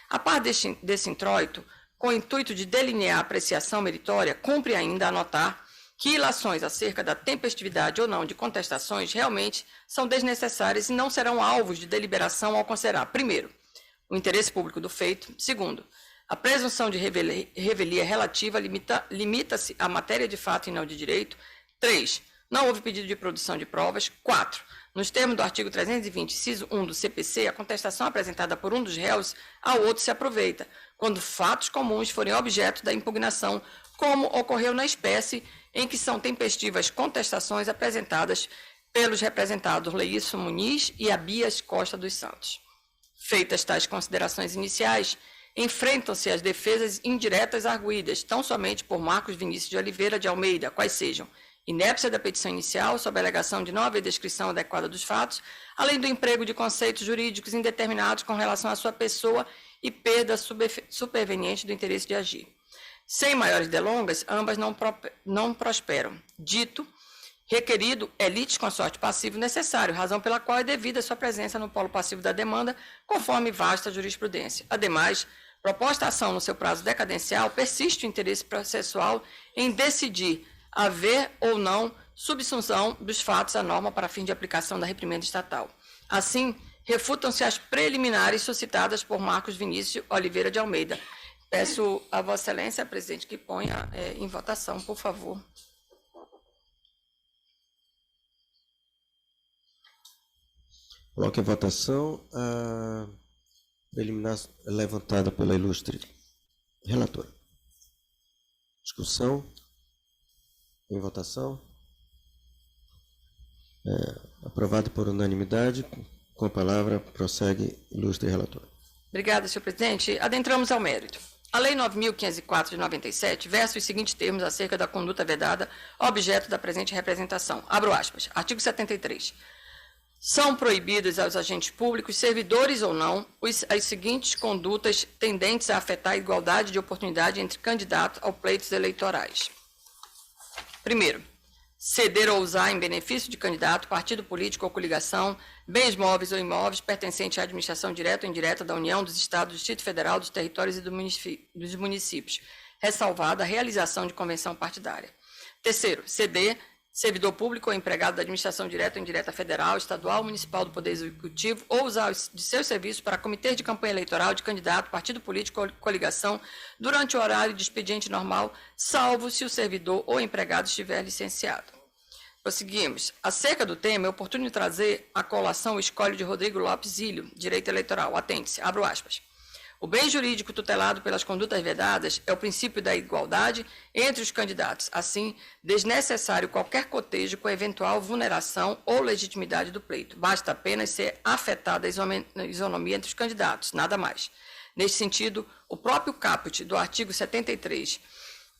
A par desse introito, com o intuito de delinear a apreciação meritória, cumpre ainda anotar que ilações acerca da tempestividade ou não de contestações realmente são desnecessárias e não serão alvos de deliberação ao considerar, primeiro, o interesse público do feito, segundo, a presunção de revelia relativa limita-se à matéria de fato e não de direito, 3, não houve pedido de produção de provas, 4, nos termos do artigo 320, inciso 1 do CPC, a contestação apresentada por um dos réus ao outro se aproveita, quando fatos comuns forem objeto da impugnação, como ocorreu na espécie em que são tempestivas contestações apresentadas pelos representados Leilson Muniz e Abias Costa dos Santos. Feitas tais considerações iniciais, enfrentam-se as defesas indiretas arguídas, tão somente por Marcos Vinícius de Oliveira de Almeida, quais sejam inépcia da petição inicial, sob a alegação de não haver descrição adequada dos fatos, além do emprego de conceitos jurídicos indeterminados com relação à sua pessoa e perda superveniente do interesse de agir. Sem maiores delongas, ambas não prosperam. Dito, requerido é litisconsorte passivo necessário, razão pela qual é devida a sua presença no polo passivo da demanda, conforme vasta jurisprudência. Ademais, proposta a ação no seu prazo decadencial, persiste o interesse processual em decidir haver ou não subsunção dos fatos à norma para fim de aplicação da reprimenda estatal. Assim, refutam-se as preliminares suscitadas por Marcos Vinícius Oliveira de Almeida. Peço a Vossa Excelência, presidente, que ponha em votação, por favor. Coloque em votação a preliminar levantada pela ilustre relatora. Discussão. Em votação. Aprovado por unanimidade. Com a palavra, prossegue ilustre relatora. Obrigada, senhor presidente. Adentramos ao mérito. A Lei 9.504 de 97 versa os seguintes termos acerca da conduta vedada, objeto da presente representação. Abro aspas. Artigo 73. São proibidos aos agentes públicos, servidores ou não, as seguintes condutas tendentes a afetar a igualdade de oportunidade entre candidatos aos pleitos eleitorais. Primeiro, ceder ou usar em benefício de candidato, partido político ou coligação, bens móveis ou imóveis pertencentes à administração direta ou indireta da União, dos Estados, do Distrito Federal, dos territórios e dos municípios, ressalvada a realização de convenção partidária. Terceiro, ceder servidor público ou empregado da administração direta ou indireta federal, estadual, municipal do Poder Executivo ou usar de seus serviços para comitê de campanha eleitoral de candidato, partido político ou coligação durante o horário de expediente normal, salvo se o servidor ou empregado estiver licenciado. Prosseguimos. Acerca do tema, é oportuno trazer a colação o escolho de Rodrigo Lopes Ilho, Direito Eleitoral. Atente-se, abro aspas. O bem jurídico tutelado pelas condutas vedadas é o princípio da igualdade entre os candidatos. Assim, desnecessário qualquer cotejo com eventual vulneração ou legitimidade do pleito. Basta apenas ser afetada a isonomia entre os candidatos, nada mais. Neste sentido, o próprio caput do artigo 73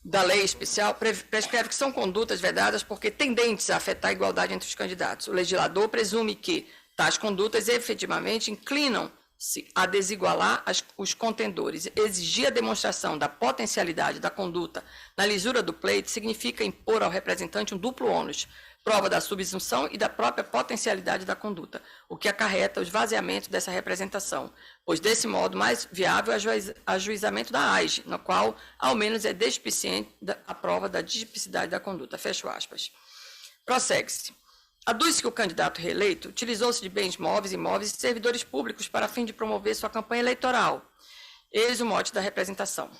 da lei especial prescreve que são condutas vedadas porque tendentes a afetar a igualdade entre os candidatos. O legislador presume que tais condutas efetivamente inclinam-se a desigualar os contendores. Exigir a demonstração da potencialidade da conduta na lisura do pleito significa impor ao representante um duplo ônus, prova da subsunção e da própria potencialidade da conduta, o que acarreta o esvaziamento dessa representação, pois desse modo mais viável é o ajuizamento da AIGE, no qual ao menos é despiciente a prova da tipicidade da conduta. Fecho aspas. Prossegue-se. Aduz que o candidato reeleito utilizou-se de bens móveis, imóveis e servidores públicos para fim de promover sua campanha eleitoral. Eis o mote da representação.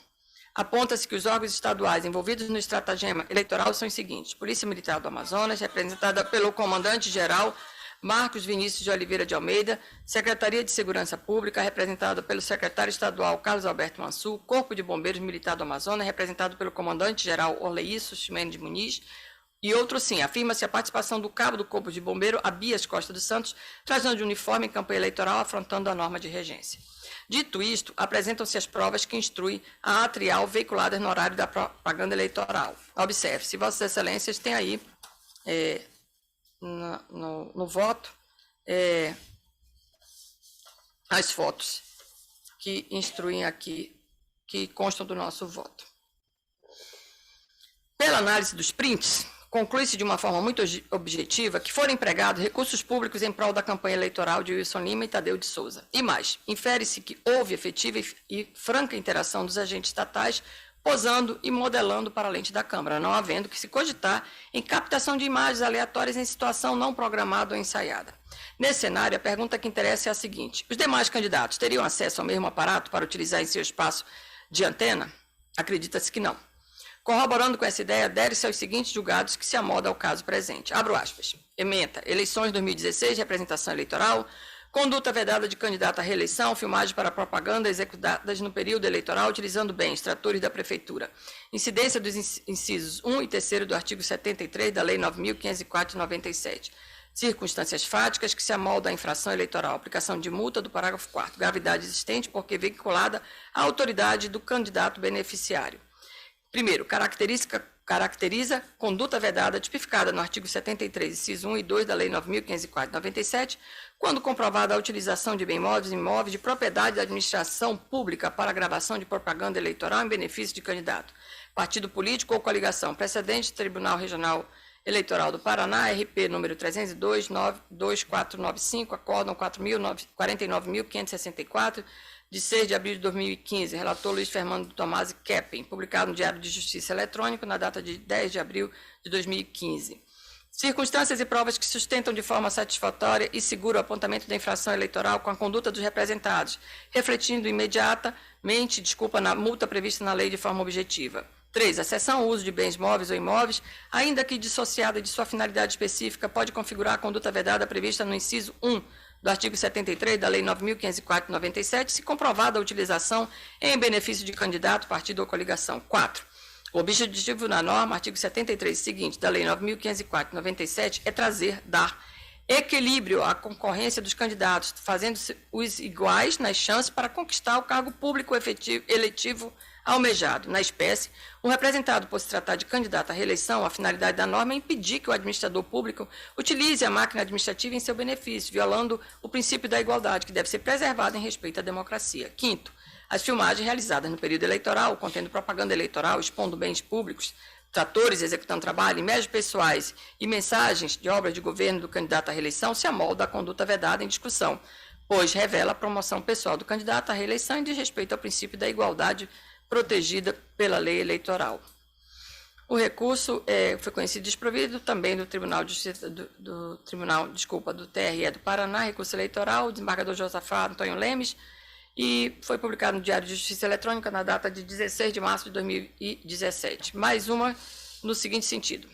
Aponta-se que os órgãos estaduais envolvidos no estratagema eleitoral são os seguintes: Polícia Militar do Amazonas, representada pelo comandante-geral Marcos Vinícius de Oliveira de Almeida, Secretaria de Segurança Pública, representada pelo secretário estadual Carlos Alberto Mansur, Corpo de Bombeiros Militar do Amazonas, representado pelo comandante-geral Orleício Ximenes de Muniz, e outro sim. Afirma-se a participação do cabo do Corpo de Bombeiro, Abias Costa dos Santos, trajando de uniforme em campanha eleitoral, afrontando a norma de regência. Dito isto, apresentam-se as provas que instruem a atrial veiculadas no horário da propaganda eleitoral. Observe-se, Vossas Excelências têm aí, no voto, as fotos que instruem aqui, que constam do nosso voto. Pela análise dos prints, conclui-se de uma forma muito objetiva que foram empregados recursos públicos em prol da campanha eleitoral de Wilson Lima e Tadeu de Souza. E mais, infere-se que houve efetiva e franca interação dos agentes estatais posando e modelando para a lente da Câmara, não havendo que se cogitar em captação de imagens aleatórias em situação não programada ou ensaiada. Nesse cenário, a pergunta que interessa é a seguinte: os demais candidatos teriam acesso ao mesmo aparato para utilizar em seu espaço de antena? Acredita-se que não. Corroborando com essa ideia, adere-se aos seguintes julgados que se amoda ao caso presente. Abro aspas. Ementa. Eleições 2016, representação eleitoral, conduta vedada de candidato à reeleição, filmagem para propaganda executadas no período eleitoral utilizando bens, tratores da Prefeitura. Incidência dos incisos 1 e 3º do artigo 73 da Lei 9.504 de 97. Circunstâncias fáticas que se amoldam à infração eleitoral. Aplicação de multa do parágrafo 4º. Gravidade existente porque vinculada à autoridade do candidato beneficiário. Primeiro, caracteriza conduta vedada tipificada no artigo 73, inciso 1 e 2 da Lei 9.504 de 97, quando comprovada a utilização de bens móveis e imóveis de propriedade da administração pública para gravação de propaganda eleitoral em benefício de candidato, partido político ou coligação. Precedente, Tribunal Regional Eleitoral do Paraná, RP número 302-2495, acórdão 49.564, de 6 de abril de 2015, relator Luiz Fernando Tomasi Keppen, publicado no Diário de Justiça Eletrônico, na data de 10 de abril de 2015. Circunstâncias e provas que sustentam de forma satisfatória e segura o apontamento da infração eleitoral com a conduta dos representados, refletindo imediatamente, na multa prevista na lei de forma objetiva. 3. A cessão ou uso de bens móveis ou imóveis, ainda que dissociada de sua finalidade específica, pode configurar a conduta vedada prevista no inciso 1 do artigo 73 da Lei 9.504 de 97, se comprovada a utilização em benefício de candidato, partido ou coligação. 4. O objetivo da norma, artigo 73 seguinte da Lei 9.504 de 97, é dar equilíbrio à concorrência dos candidatos, fazendo-se os iguais nas chances para conquistar o cargo público eletivo almejado. Na espécie, o representado, por se tratar de candidato à reeleição, a finalidade da norma é impedir que o administrador público utilize a máquina administrativa em seu benefício, violando o princípio da igualdade, que deve ser preservado em respeito à democracia. 5º, as filmagens realizadas no período eleitoral, contendo propaganda eleitoral, expondo bens públicos, tratores executando trabalho, imagens pessoais e mensagens de obras de governo do candidato à reeleição, se amolda à conduta vedada em discussão, pois revela a promoção pessoal do candidato à reeleição e diz respeito ao princípio da igualdade protegida pela lei eleitoral. O recurso foi conhecido desprovido também do Tribunal de Justiça do TRE do Paraná, recurso eleitoral, o desembargador Josafá Antônio Lemes, e foi publicado no Diário de Justiça Eletrônica na data de 16 de março de 2017. Mais uma no seguinte sentido.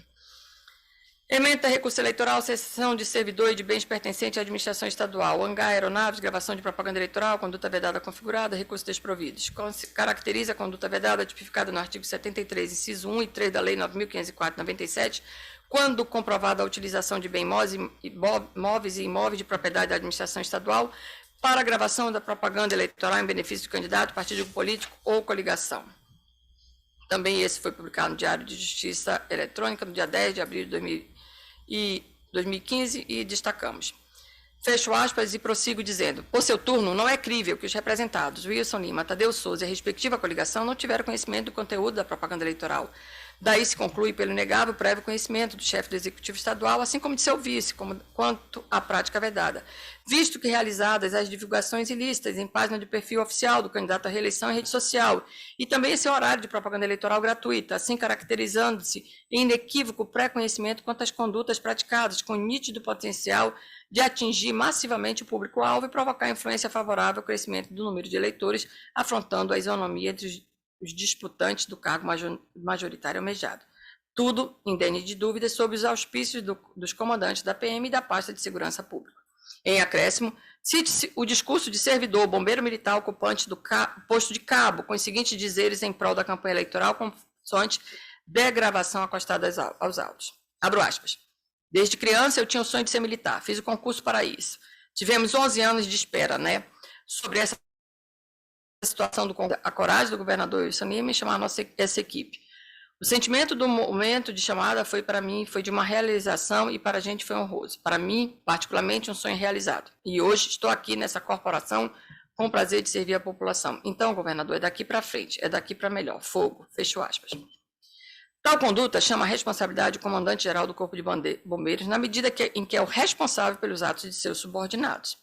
Ementa recurso eleitoral, cessão de servidor e de bens pertencentes à administração estadual, hangar, aeronaves, gravação de propaganda eleitoral, conduta vedada configurada, recursos desprovidos. Caracteriza a conduta vedada tipificada no artigo 73, inciso 1 e 3 da Lei 9.504 de 97, quando comprovada a utilização de bens móveis e imóveis de propriedade da administração estadual para a gravação da propaganda eleitoral em benefício do candidato, partido político ou coligação. Também esse foi publicado no Diário de Justiça Eletrônica no dia 10 de abril de 2015 e destacamos. Fecho aspas e prossigo dizendo: por seu turno, não é crível que os representados Wilson Lima, Tadeu Souza e a respectiva coligação não tiveram conhecimento do conteúdo da propaganda eleitoral, Daí se conclui pelo inegável prévio conhecimento do chefe do Executivo Estadual, assim como de seu vice, quanto à prática vedada, visto que realizadas as divulgações ilícitas em página de perfil oficial do candidato à reeleição em rede social, e também esse horário de propaganda eleitoral gratuita, assim caracterizando-se em inequívoco pré-conhecimento quanto às condutas praticadas com nítido potencial de atingir massivamente o público-alvo e provocar influência favorável ao crescimento do número de eleitores, afrontando a isonomia entre os disputantes do cargo majoritário almejado. Tudo, indene de dúvidas, sob os auspícios dos comandantes da PM e da pasta de segurança pública. Em acréscimo, cite-se o discurso de servidor bombeiro militar ocupante do posto de cabo, com os seguintes dizeres em prol da campanha eleitoral, consoante degravação acostada aos autos. Abro aspas. Desde criança eu tinha o sonho de ser militar, fiz o concurso para isso. Tivemos 11 anos de espera, né? Sobre essa situação, a coragem do governador Wilson Lima em chamar essa equipe. O sentimento do momento de chamada foi para mim, foi de uma realização e para a gente foi honroso. Para mim, particularmente, um sonho realizado. E hoje estou aqui nessa corporação com o prazer de servir a população. Então, governador, é daqui para frente, é daqui para melhor. Fogo, fecho aspas. Tal conduta chama a responsabilidade do comandante-geral do Corpo de Bombeiros na medida em que é o responsável pelos atos de seus subordinados.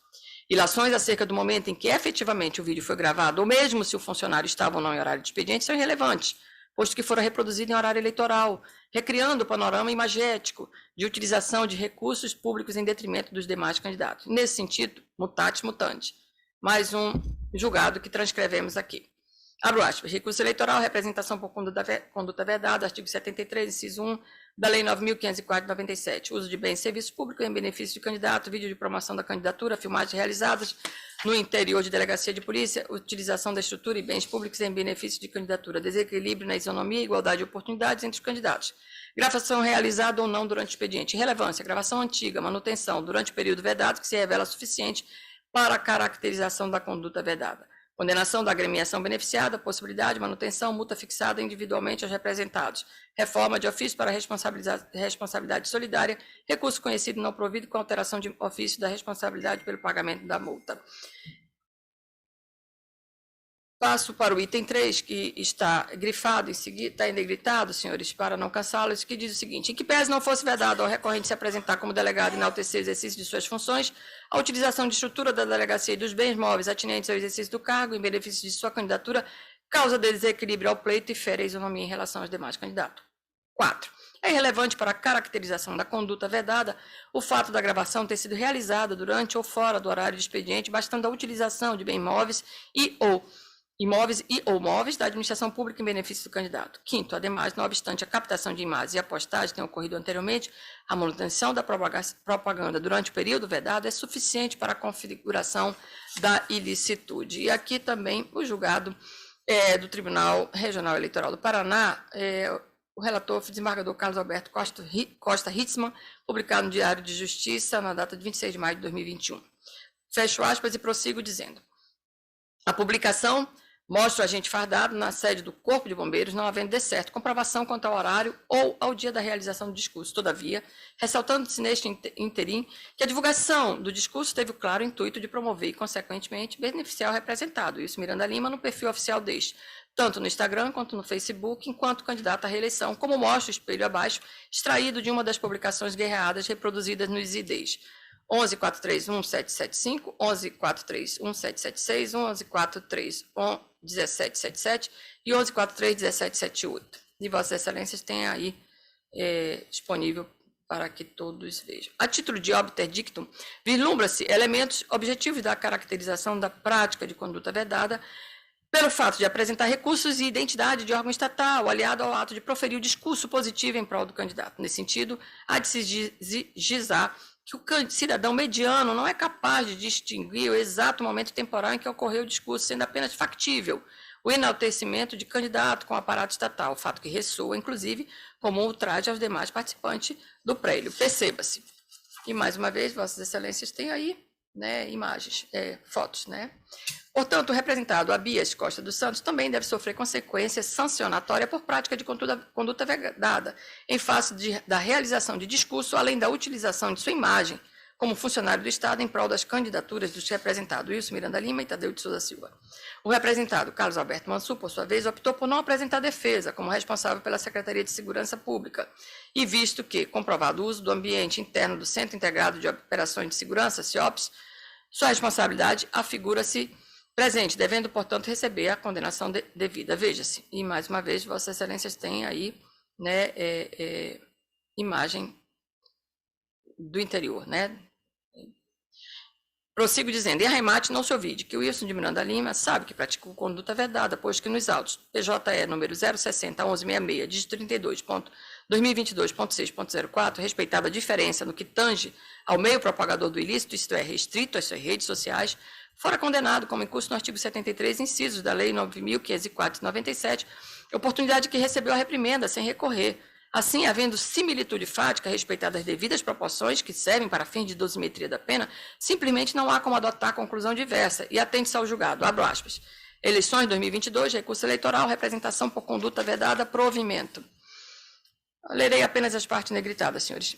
Ilações acerca do momento em que efetivamente o vídeo foi gravado, ou mesmo se o funcionário estava ou não em horário de expediente, são irrelevantes, posto que fora reproduzido em horário eleitoral, recriando o panorama imagético de utilização de recursos públicos em detrimento dos demais candidatos. Nesse sentido, mutatis mutandis. Mais um julgado que transcrevemos aqui. Abro aspas, recurso eleitoral, representação por conduta vedada, artigo 73, inciso 1, da Lei 9.504 de 97, uso de bens e serviços públicos em benefício de candidato, vídeo de promoção da candidatura, filmagens realizadas no interior de delegacia de polícia, utilização da estrutura e bens públicos em benefício de candidatura, desequilíbrio na isonomia e igualdade de oportunidades entre os candidatos. Gravação realizada ou não durante o expediente. Relevância, gravação antiga, manutenção durante o período vedado que se revela suficiente para a caracterização da conduta vedada. Condenação da agremiação beneficiada, possibilidade, manutenção, multa fixada individualmente aos representados. Reforma de ofício para responsabilidade solidária, recurso conhecido não provido com alteração de ofício da responsabilidade pelo pagamento da multa. Passo para o item 3, que está grifado em seguida, está negritado, senhores, para não cansá-los, que diz o seguinte: em que pese não fosse vedado ao recorrente se apresentar como delegado e enaltecer o exercício de suas funções, a utilização de estrutura da delegacia e dos bens móveis atinentes ao exercício do cargo em benefício de sua candidatura causa desequilíbrio ao pleito e fere a isonomia em relação aos demais candidatos. 4. É irrelevante para a caracterização da conduta vedada o fato da gravação ter sido realizada durante ou fora do horário de expediente, bastando a utilização de bens móveis imóveis e ou móveis da administração pública em benefício do candidato. 5º, ademais, não obstante a captação de imagens e a postagem tenham ocorrido anteriormente, a manutenção da propaganda durante o período vedado é suficiente para a configuração da ilicitude. E aqui também o julgado do Tribunal Regional Eleitoral do Paraná, o relator desembargador Carlos Alberto Costa Hitzmann, publicado no Diário de Justiça na data de 26 de maio de 2021. Fecho aspas e prossigo dizendo: a publicação mostra o agente fardado na sede do Corpo de Bombeiros, não havendo de certo comprovação quanto ao horário ou ao dia da realização do discurso. Todavia, ressaltando-se neste interim que a divulgação do discurso teve o claro intuito de promover e, consequentemente, beneficiar o representado, isso Miranda Lima, no perfil oficial deste, tanto no Instagram quanto no Facebook, enquanto candidato à reeleição, como mostra o espelho abaixo, extraído de uma das publicações guerreadas reproduzidas nos IDs. 11.431.775, 11.431.776, 11.431.1777 e 11.431.1778. E Vossas Excelências têm aí disponível para que todos vejam. A título de obter dictum, vislumbra-se elementos objetivos da caracterização da prática de conduta vedada pelo fato de apresentar recursos e identidade de órgão estatal, aliado ao ato de proferir o discurso positivo em prol do candidato. Nesse sentido, há de se gizar que o cidadão mediano não é capaz de distinguir o exato momento temporal em que ocorreu o discurso, sendo apenas factível o enaltecimento de candidato com o aparato estatal, fato que ressoa, inclusive, como um ultraje aos demais participantes do prélio. Perceba-se. E, mais uma vez, Vossas Excelências têm aí, né, imagens, fotos, né? Portanto, o representado Abias Costa dos Santos também deve sofrer consequência sancionatória por prática de conduta vedada, em face da realização de discurso, além da utilização de sua imagem como funcionário do Estado em prol das candidaturas dos representados Wilson Miranda Lima e Tadeu de Souza Silva. O representado Carlos Alberto Mansur, por sua vez, optou por não apresentar defesa como responsável pela Secretaria de Segurança Pública, e visto que, comprovado o uso do ambiente interno do Centro Integrado de Operações de Segurança, CIOPS, sua responsabilidade afigura-se presente, devendo, portanto, receber a condenação devida. Veja-se, e mais uma vez, Vossas Excelências têm aí, né, imagem do interior, né? Prossigo dizendo, em arremate, não se ouvide que o Wilson de Miranda Lima sabe que praticou conduta vedada, pois que nos autos PJE número 060-1166, dígito 32.2022.6.04, respeitava a diferença no que tange ao meio propagador do ilícito, isto é, restrito às suas redes sociais, fora condenado, como incurso no artigo 73, incisos da Lei 9.504 de 97, oportunidade que recebeu a reprimenda sem recorrer. Assim, havendo similitude fática respeitada as devidas proporções que servem para fins de dosimetria da pena, simplesmente não há como adotar a conclusão diversa e atende-se ao julgado. Abro aspas. Eleições 2022, recurso eleitoral, representação por conduta vedada, provimento. Lerei apenas as partes negritadas, senhores.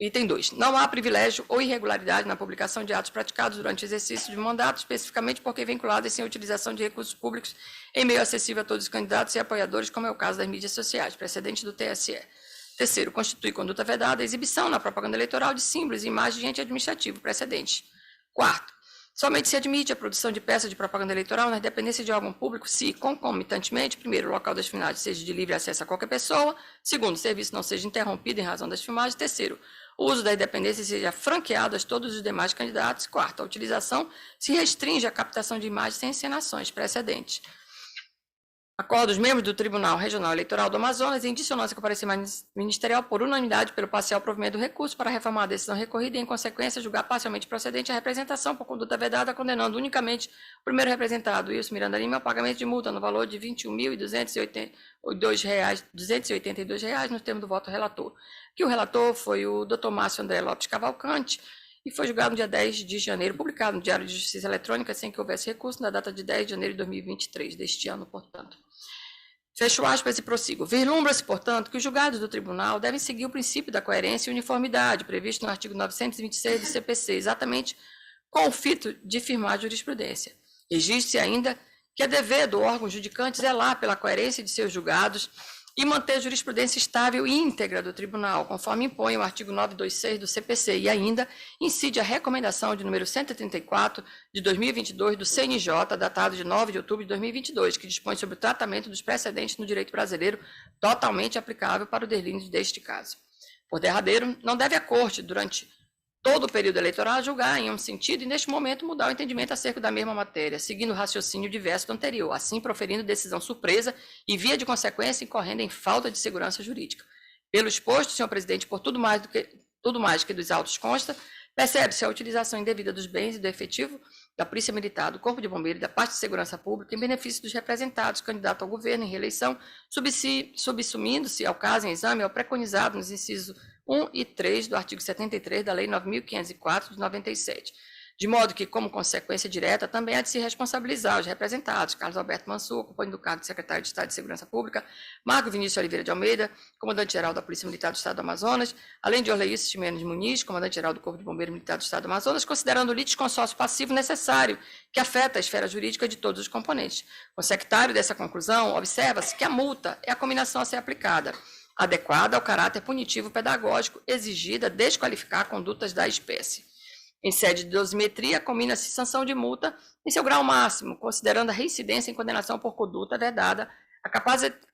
Item 2. Não há privilégio ou irregularidade na publicação de atos praticados durante o exercício de mandato, especificamente porque vinculados sem utilização de recursos públicos em meio acessível a todos os candidatos e apoiadores, como é o caso das mídias sociais, precedente do TSE. Terceiro, constitui conduta vedada a exibição na propaganda eleitoral de símbolos e imagens de ente administrativo, precedente. Quarto, somente se admite a produção de peças de propaganda eleitoral nas dependências de órgão público se, concomitantemente, primeiro, o local das filmagens seja de livre acesso a qualquer pessoa, segundo, o serviço não seja interrompido em razão das filmagens, terceiro, o uso das dependências seja franqueado a todos os demais candidatos, quarto, a utilização se restringe à captação de imagens sem encenações, precedente. Acordo os membros do Tribunal Regional Eleitoral do Amazonas em dissonância com o parecer ministerial por unanimidade pelo parcial provimento do recurso para reformar a decisão recorrida e, em consequência, julgar parcialmente procedente a representação por conduta vedada, condenando unicamente o primeiro representado, Wilson Miranda Lima, ao pagamento de multa no valor de R$ 21.282 no termo do voto relator. Que o relator foi o Dr. Márcio André Lopes Cavalcante, e foi julgado no dia 10 de janeiro, publicado no Diário de Justiça Eletrônica, sem que houvesse recurso, na data de 10 de janeiro de 2023, deste ano, portanto. Fecho aspas e prossigo. Vislumbra-se, portanto, que os julgados do tribunal devem seguir o princípio da coerência e uniformidade, previsto no artigo 926 do CPC, exatamente com o fito de firmar a jurisprudência. Existe ainda que é dever do órgão judicante zelar pela coerência de seus julgados e manter a jurisprudência estável e íntegra do tribunal, conforme impõe o artigo 926 do CPC, e ainda incide a recomendação de número 134 de 2022 do CNJ, datado de 9 de outubro de 2022, que dispõe sobre o tratamento dos precedentes no direito brasileiro, totalmente aplicável para o delírio deste caso. Por derradeiro, não deve a Corte, durante todo o período eleitoral, julgar em um sentido e, neste momento, mudar o entendimento acerca da mesma matéria, seguindo o raciocínio diverso do anterior, assim proferindo decisão surpresa e, via de consequência, incorrendo em falta de segurança jurídica. Pelo exposto, senhor presidente, por tudo mais que dos autos consta, percebe-se a utilização indevida dos bens e do efetivo da Polícia Militar, do Corpo de Bombeiros e da parte de Segurança Pública em benefício dos representados, candidatos ao governo em reeleição, subsumindo-se ao caso em exame ao preconizado nos incisos 1 e 3 do artigo 73 da Lei 9.504 de 97. De modo que, como consequência direta, também há de se responsabilizar os representados, Carlos Alberto Mansur, ocupante do cargo de secretário de Estado de Segurança Pública, Marco Vinícius Oliveira de Almeida, comandante-geral da Polícia Militar do Estado do Amazonas, além de Orleício Ximenes Muniz, comandante-geral do Corpo de Bombeiros Militar do Estado do Amazonas, considerando o litisconsórcio passivo necessário, que afeta a esfera jurídica de todos os componentes. Consectário dessa conclusão, observa-se que a multa é a combinação a ser aplicada, adequada ao caráter punitivo pedagógico exigida a desqualificar condutas da espécie. Em sede de dosimetria, combina-se sanção de multa em seu grau máximo, considerando a reincidência em condenação por conduta vedada, a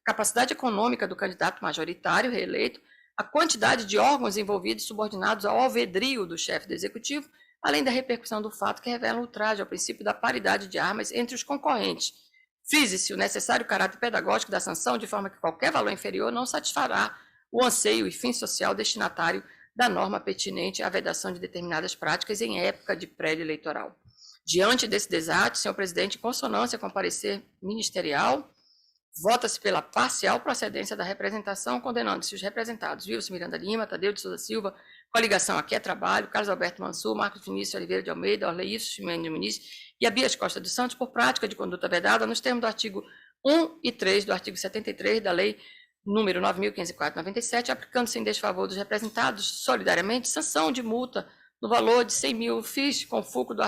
capacidade econômica do candidato majoritário reeleito, a quantidade de órgãos envolvidos subordinados ao alvedrio do chefe do executivo, além da repercussão do fato que revela um ultraje ao princípio da paridade de armas entre os concorrentes. Frise-se o necessário caráter pedagógico da sanção, de forma que qualquer valor inferior não satisfará o anseio e fim social destinatário da norma pertinente à vedação de determinadas práticas em época de pré-eleitoral. Diante desse desate, senhor presidente, em consonância com o parecer ministerial, vota-se pela parcial procedência da representação, condenando-se os representados Wilson Miranda Lima, Tadeu de Souza Silva, coligação Aqui é Trabalho, Carlos Alberto Mansur, Marcos Vinícius Oliveira de Almeida, Orleício Ximenes Muniz e Abias Costa dos Santos por prática de conduta vedada nos termos do artigo 1 e 3 do artigo 73 da Lei número 9.504/97, aplicando-se em desfavor dos representados solidariamente sanção de multa no valor de 100 mil FIIs, com fulcro no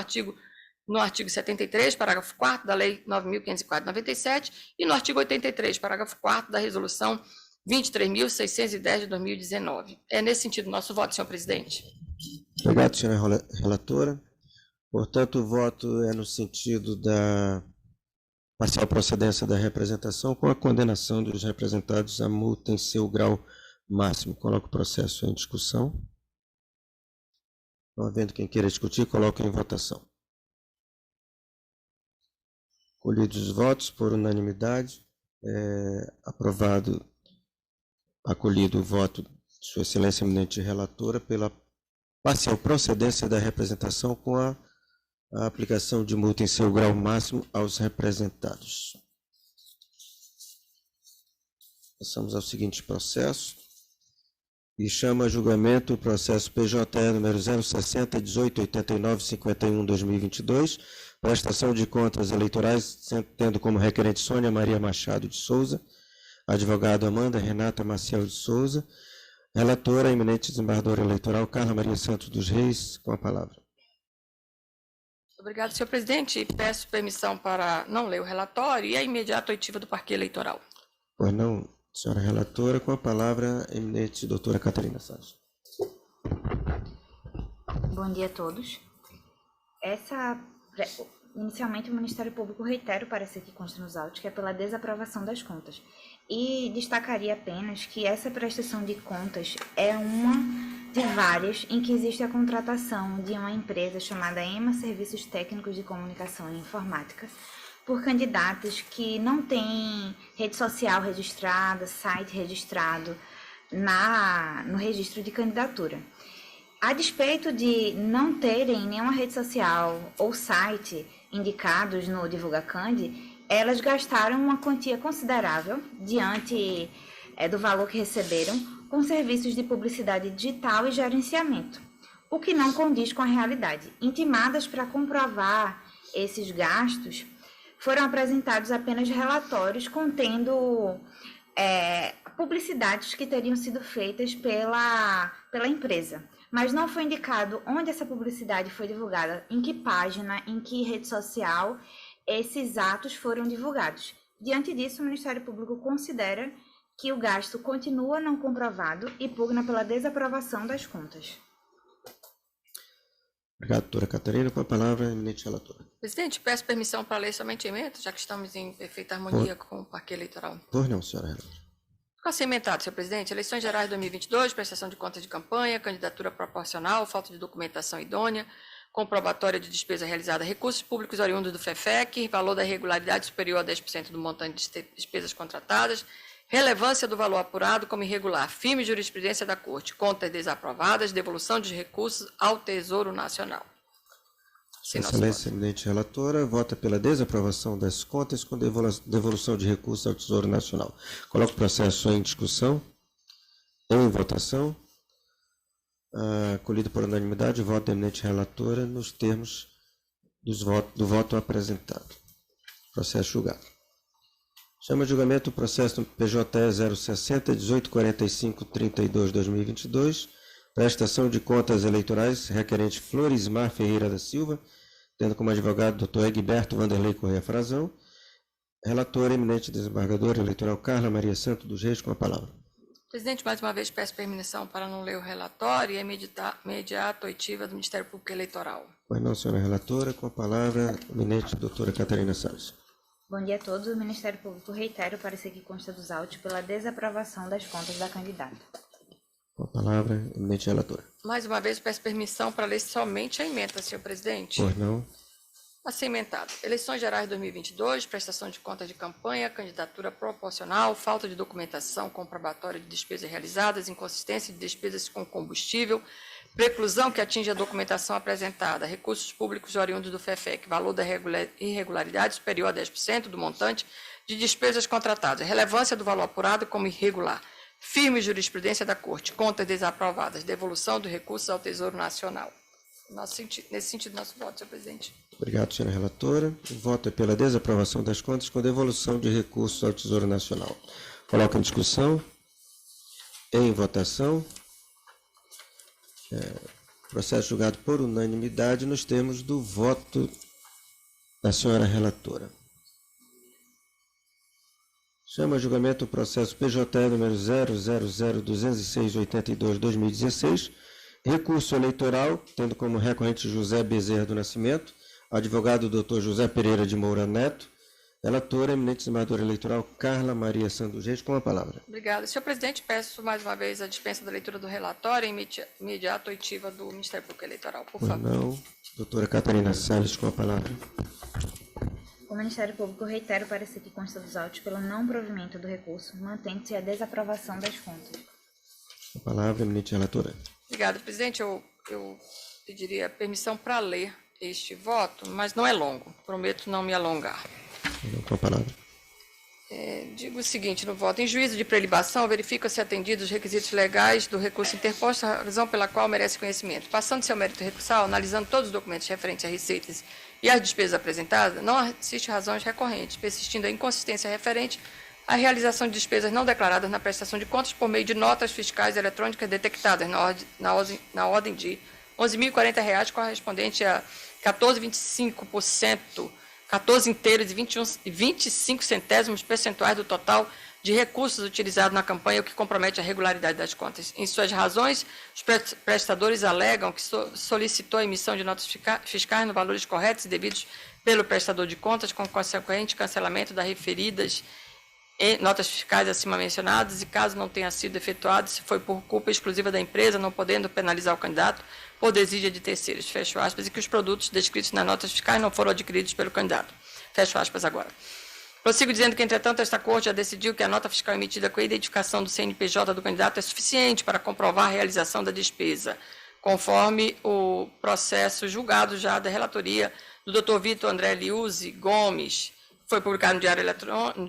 artigo 73, parágrafo 4º da Lei 9.504/97 e no artigo 83, parágrafo 4º da Resolução 23.610 de 2019. É nesse sentido o nosso voto, senhor presidente. Obrigado, senhora relatora. Portanto, o voto é no sentido da parcial procedência da representação com a condenação dos representados à multa em seu grau máximo. Coloco o processo em discussão. Não havendo quem queira discutir, coloco em votação. Colhidos os votos por unanimidade, acolhido o voto de Sua Excelência Eminente Relatora pela parcial procedência da representação com a aplicação de multa em seu grau máximo aos representados. Passamos ao seguinte processo. E chama a julgamento o processo PJE número 060-1889-51-2022, prestação de contas eleitorais, tendo como requerente Sônia Maria Machado de Souza, advogado Amanda Renata Maciel de Souza, relatora, eminente desembargadora eleitoral Carla Maria Santos dos Reis, com a palavra. Obrigado, senhor presidente. Peço permissão para não ler o relatório e a imediata oitiva do parquê eleitoral. Pois não, senhora relatora, com a palavra, eminente doutora Catarina Salles. Bom dia a todos. Inicialmente, o Ministério Público reitera o parecer que consta nos autos, que é pela desaprovação das contas. E destacaria apenas que essa prestação de contas é uma de várias em que existe a contratação de uma empresa chamada EMA Serviços Técnicos de Comunicação e Informática por candidatos que não têm rede social registrada, site registrado no registro de candidatura. A despeito de não terem nenhuma rede social ou site indicados no DivulgaCand, elas gastaram uma quantia considerável diante do valor que receberam com serviços de publicidade digital e gerenciamento, o que não condiz com a realidade. Intimadas para comprovar esses gastos, foram apresentados apenas relatórios contendo publicidades que teriam sido feitas pela empresa. Mas não foi indicado onde essa publicidade foi divulgada, em que página, em que rede social esses atos foram divulgados. Diante disso, o Ministério Público considera que o gasto continua não comprovado e pugna pela desaprovação das contas. Obrigado, doutora Catarina. Com a palavra, eminente relatora. Presidente, peço permissão para ler somente emenda, já que estamos em perfeita harmonia com o parquê eleitoral. Pois não, senhora relatora. Ficou assim emendado, senhor presidente. Eleições gerais de 2022, prestação de contas de campanha, candidatura proporcional, falta de documentação idônea, comprobatória de despesa realizada, recursos públicos oriundos do FEFEC, valor da irregularidade superior a 10% do montante de despesas contratadas, relevância do valor apurado como irregular, firme jurisprudência da Corte, contas desaprovadas, devolução de recursos ao Tesouro Nacional. Excelência eminente relatora, vota pela desaprovação das contas com devolução de recursos ao Tesouro Nacional. Coloco o processo em discussão, em votação. Acolhido por unanimidade, o voto da eminente relatora nos termos do voto apresentado. Processo julgado. Chama de julgamento o processo PJE 060-1845-32-2022, prestação de contas eleitorais, requerente Florismar Ferreira da Silva, tendo como advogado Dr. Egberto Vanderlei Correia Frazão, relator eminente desembargador eleitoral Carla Maria Santos dos Reis, com a palavra. Presidente, mais uma vez peço permissão para não ler o relatório e a imediata oitiva do Ministério Público Eleitoral. Pois não, senhora relatora, com a palavra, eminente doutora Catarina Salles. Bom dia a todos. O Ministério Público reitera o parecer que consta dos autos pela desaprovação das contas da candidata. Com a palavra, eminente relatora. Mais uma vez peço permissão para ler somente a emenda, senhor presidente. Pois não. Assim emendado. Eleições gerais de 2022, prestação de contas de campanha, candidatura proporcional, falta de documentação comprobatória de despesas realizadas, inconsistência de despesas com combustível, preclusão que atinge a documentação apresentada, recursos públicos oriundos do FEFEC, valor da irregularidade superior a 10% do montante de despesas contratadas, relevância do valor apurado como irregular, firme jurisprudência da Corte, contas desaprovadas, devolução dos recursos ao Tesouro Nacional. Nesse sentido, nosso voto, senhor presidente. Obrigado, senhora relatora. O voto é pela desaprovação das contas com devolução de recursos ao Tesouro Nacional. Coloco em discussão. Em votação. Processo julgado por unanimidade nos termos do voto da senhora relatora. Chama a julgamento o processo PJE número 00020682-2016, recurso eleitoral, tendo como recorrente José Bezerra do Nascimento, advogado Dr. José Pereira de Moura Neto, relatora, eminente desembargadora eleitoral Carla Maria Santos Reis, com a palavra. Obrigada. Senhor presidente, peço mais uma vez a dispensa da leitura do relatório imediata oitiva do Ministério Público Eleitoral, por favor. Não. Doutora Catarina Salles, com a palavra. O Ministério Público reitera o parecer que consta dos autos pelo não provimento do recurso, mantendo-se a desaprovação das contas. Com a palavra, eminente relatora. Obrigada, presidente. Eu pediria permissão para ler este voto, mas não é longo. Prometo não me alongar. Com a palavra. Digo o seguinte no voto. Em juízo de prelibação, verifica-se atendidos os requisitos legais do recurso interposto, a razão pela qual merece conhecimento. Passando seu mérito recursal, analisando todos os documentos referentes a receitas e às despesas apresentadas, não assiste razões recorrentes, persistindo a inconsistência referente à realização de despesas não declaradas na prestação de contas por meio de notas fiscais eletrônicas detectadas na ordem de R$ 11.040, correspondente a 14,25%, 14 inteiros e 25 centésimos percentuais do total de recursos utilizados na campanha, o que compromete a regularidade das contas. Em suas razões, os prestadores alegam que solicitou a emissão de notas fiscais nos valores corretos e devidos pelo prestador de contas, com consequente cancelamento das referidas notas fiscais acima mencionadas, e caso não tenha sido efetuado, se foi por culpa exclusiva da empresa, não podendo penalizar o candidato por desídia de terceiros, fecho aspas, e que os produtos descritos nas notas fiscais não foram adquiridos pelo candidato, fecho aspas agora. Prossigo dizendo que, entretanto, esta Corte já decidiu que a nota fiscal emitida com a identificação do CNPJ do candidato é suficiente para comprovar a realização da despesa, conforme o processo julgado já da relatoria do Dr. Vitor André Liuzzi Gomes, foi publicado no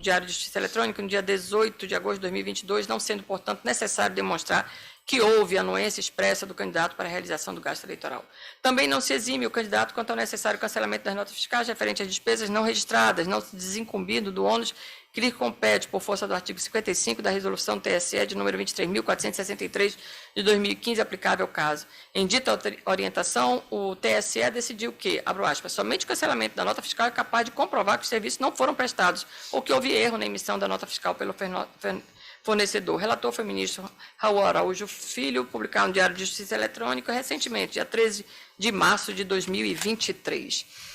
Diário de Justiça Eletrônica no dia 18 de agosto de 2022, não sendo, portanto, necessário demonstrar que houve anuência expressa do candidato para a realização do gasto eleitoral. Também não se exime o candidato quanto ao necessário cancelamento das notas fiscais referentes às despesas não registradas, não se desincumbindo do ônus que lhe compete por força do artigo 55 da Resolução TSE de número 23.463 de 2015, aplicável ao caso. Em dita orientação, o TSE decidiu que, abro aspas, somente o cancelamento da nota fiscal é capaz de comprovar que os serviços não foram prestados ou que houve erro na emissão da nota fiscal pelo fornecedor. O relator foi o ministro Raul Araújo Filho, publicado no Diário de Justiça Eletrônica recentemente, dia 13 de março de 2023.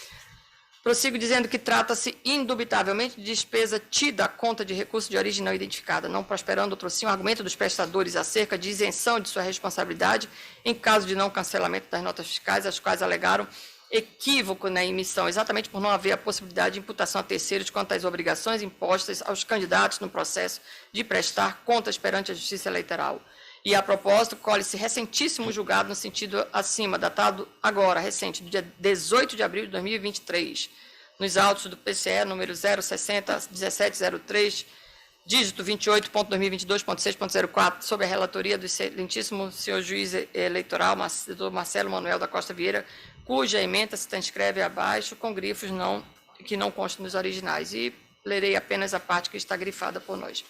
Prossigo dizendo que trata-se indubitavelmente de despesa tida à conta de recurso de origem não identificada, não prosperando o argumento dos prestadores acerca de isenção de sua responsabilidade em caso de não cancelamento das notas fiscais, as quais alegaram equívoco na emissão, exatamente por não haver a possibilidade de imputação a terceiros quanto às obrigações impostas aos candidatos no processo de prestar contas perante a Justiça Eleitoral. E, a propósito, colhe-se recentíssimo julgado no sentido acima, datado agora, recente, do dia 18 de abril de 2023, nos autos do PCE número 060-1703, dígito 28.2022.6.04, sob a relatoria do excelentíssimo senhor juiz eleitoral, doutor Marcelo Manuel da Costa Vieira, cuja ementa se transcreve abaixo com grifos que não constam nos originais. E lerei apenas a parte que está grifada por nós.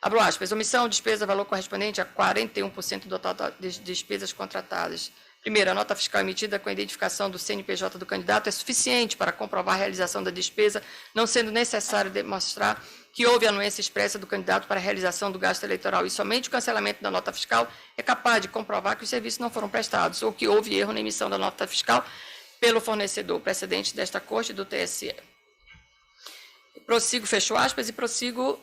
Abro aspas, omissão, despesa, valor correspondente a 41% do total de despesas contratadas. Primeiro, a nota fiscal emitida com a identificação do CNPJ do candidato é suficiente para comprovar a realização da despesa, não sendo necessário demonstrar que houve anuência expressa do candidato para a realização do gasto eleitoral, e somente o cancelamento da nota fiscal é capaz de comprovar que os serviços não foram prestados ou que houve erro na emissão da nota fiscal pelo fornecedor, precedente desta Corte e do TSE. Prossigo, fecho aspas, e prossigo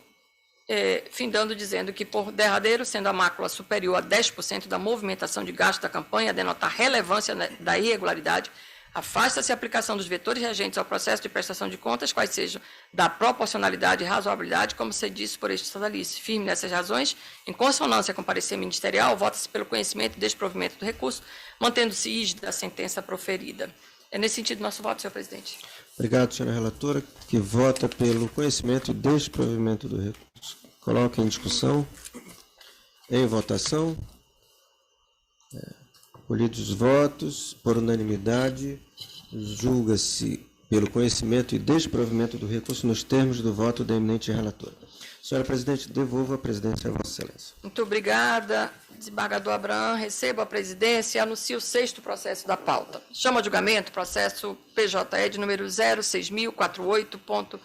findando dizendo que, por derradeiro, sendo a mácula superior a 10% da movimentação de gasto da campanha, a denotar relevância da irregularidade, afasta-se a aplicação dos vetores regentes ao processo de prestação de contas, quais sejam da proporcionalidade e razoabilidade, como se disse por este sodalice. Firme nessas razões, em consonância com o parecer ministerial, vota-se pelo conhecimento e desprovimento do recurso, mantendo-se rígida a sentença proferida. É nesse sentido nosso voto, senhor presidente. Obrigado, senhora relatora, que vota pelo conhecimento e desprovimento do recurso. Coloca em discussão. Em votação. Colhidos os votos, por unanimidade, julga-se pelo conhecimento e desprovimento do recurso nos termos do voto da eminente relatora. Senhora presidente, devolvo a presidência a Vossa Excelência. Muito obrigada, desembargador Abraham. Recebo a presidência e anuncio o 6º processo da pauta. Chama a julgamento processo PJE de número 06048,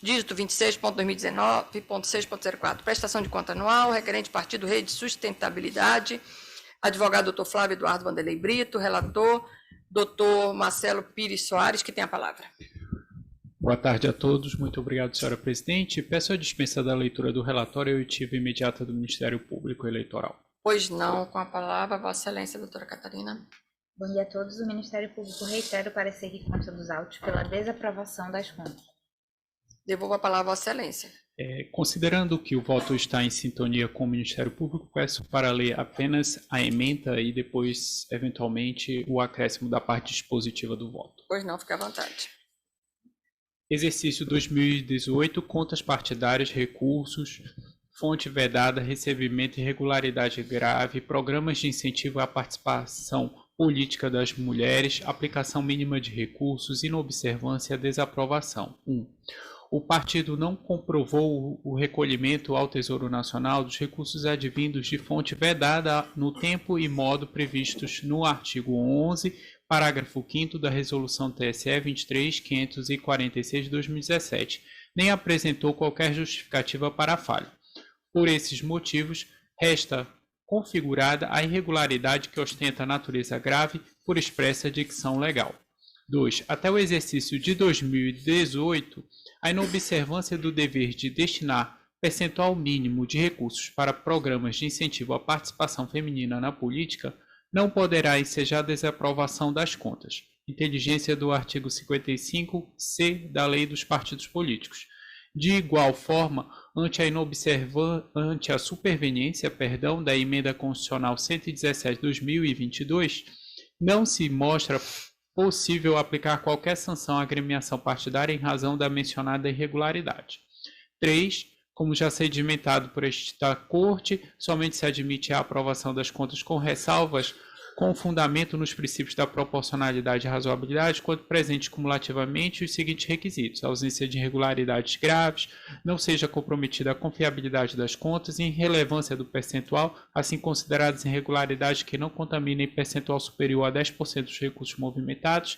dígito 26.2019.6.04. Prestação de conta anual, requerente partido Rede Sustentabilidade. Advogado doutor Flávio Eduardo Vanderlei Brito, relator doutor Marcelo Pires Soares, que tem a palavra. Boa tarde a todos. Muito obrigado, senhora presidente. Peço a dispensa da leitura do relatório e oitiva imediata do Ministério Público Eleitoral. Pois não, com a palavra, Vossa Excelência, doutora Catarina. Bom dia a todos. O Ministério Público reitera o parecer que consta dos autos pela desaprovação das contas. Devolvo a palavra a Vossa Excelência. Considerando que o voto está em sintonia com o Ministério Público, peço para ler apenas a ementa e depois, eventualmente, o acréscimo da parte dispositiva do voto. Pois não, fique à vontade. Exercício 2018, contas partidárias, recursos, fonte vedada, recebimento e irregularidade grave, programas de incentivo à participação política das mulheres, aplicação mínima de recursos, inobservância e desaprovação. 1. O partido não comprovou o recolhimento ao Tesouro Nacional dos recursos advindos de fonte vedada no tempo e modo previstos no artigo 11, parágrafo 5º da Resolução TSE 23.546 de 2017, nem apresentou qualquer justificativa para a falha. Por esses motivos, resta configurada a irregularidade que ostenta natureza grave por expressa dicção legal. 2. Até o exercício de 2018, a inobservância do dever de destinar percentual mínimo de recursos para programas de incentivo à participação feminina na política não poderá ensejar desaprovação das contas. Inteligência do artigo 55-C da Lei dos Partidos Políticos. De igual forma, ante a superveniência da Emenda Constitucional 117/2022, não se mostra possível aplicar qualquer sanção à agremiação partidária em razão da mencionada irregularidade. 3. Como já sedimentado por esta Corte, somente se admite a aprovação das contas com ressalvas com fundamento nos princípios da proporcionalidade e razoabilidade, quando presente cumulativamente os seguintes requisitos: ausência de irregularidades graves, não seja comprometida a confiabilidade das contas e irrelevância do percentual, assim consideradas irregularidades que não contaminem percentual superior a 10% dos recursos movimentados,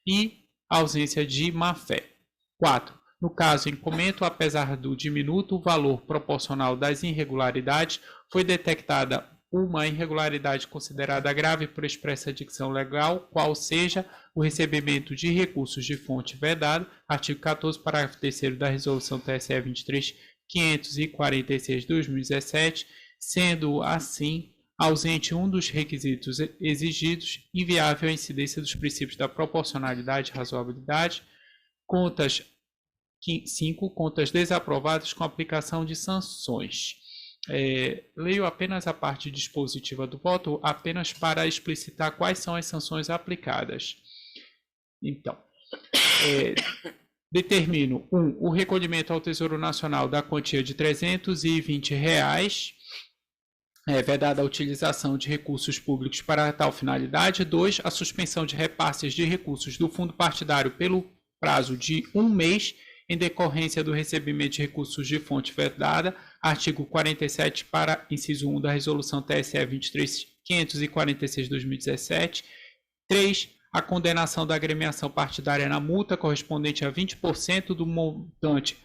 e ausência de má-fé. 4. No caso em comento, apesar do diminuto valor proporcional das irregularidades, foi detectada uma irregularidade considerada grave por expressa dicção legal, qual seja o recebimento de recursos de fonte vedada, artigo 14, parágrafo 3º da Resolução TSE 23.546 de 2017, sendo assim ausente um dos requisitos exigidos, inviável a incidência dos princípios da proporcionalidade e razoabilidade. Contas 5. Contas desaprovadas com aplicação de sanções. Leio apenas a parte dispositiva do voto, apenas para explicitar quais são as sanções aplicadas. Então, determino 1. O recolhimento ao Tesouro Nacional da quantia de R$ 320, vedada a utilização de recursos públicos para tal finalidade. 2. A suspensão de repasses de recursos do fundo partidário pelo prazo de 1 mês, em decorrência do recebimento de recursos de fonte vedada, artigo 47, para inciso 1 da Resolução TSE 23.546 de 2017. 3. A condenação da agremiação partidária na multa correspondente a 20% do montante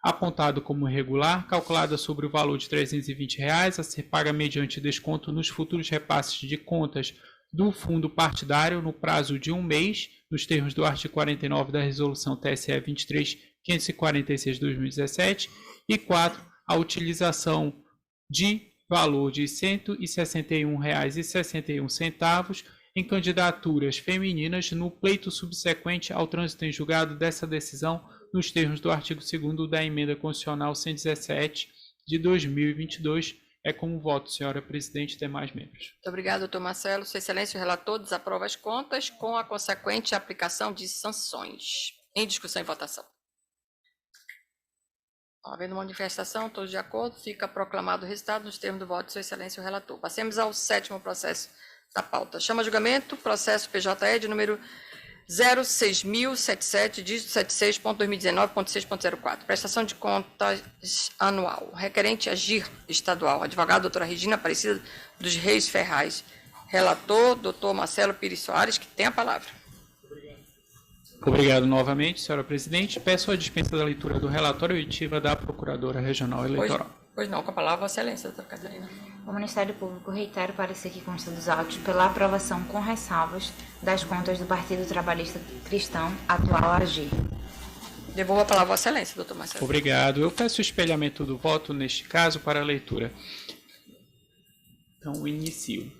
apontado como irregular, calculada sobre o valor de R$ 320, a ser paga mediante desconto nos futuros repasses de contas do fundo partidário no prazo de 1 mês, nos termos do artigo 49 da Resolução TSE 23.546 de 2017. E 4. A utilização de valor de R$ 161,61 em candidaturas femininas no pleito subsequente ao trânsito em julgado dessa decisão, nos termos do artigo 2º da Emenda Constitucional 117 de 2022. É como voto, senhora presidente e demais membros. Muito obrigado, doutor Marcelo. Sua Excelência, o relator desaprova as contas com a consequente aplicação de sanções. Em discussão e votação. Havendo manifestação, todos de acordo, fica proclamado o resultado nos termos do voto de Sua Excelência, o relator. Passemos ao 7º processo da pauta. Chama a julgamento, processo PJE de número 06077, dígito 76.2019.6.04. Prestação de contas anual. Requerente Agir Estadual. Advogado, doutora Regina Aparecida dos Reis Ferraz. Relator, doutor Marcelo Pires Soares, que tem a palavra. Obrigado novamente, senhora presidente. Peço a dispensa da leitura do relatório oitiva da Procuradora Regional Eleitoral. Pois não, com a palavra, Vossa Excelência, doutora Catarina. O Ministério Público reitera o parecer que consta dos autos pela aprovação com ressalvas das contas do Partido Trabalhista Cristão, atual AGIR. Devolvo a palavra, Vossa Excelência, doutor Marcelo. Obrigado. Eu peço o espelhamento do voto, neste caso, para a leitura. Então, inicio.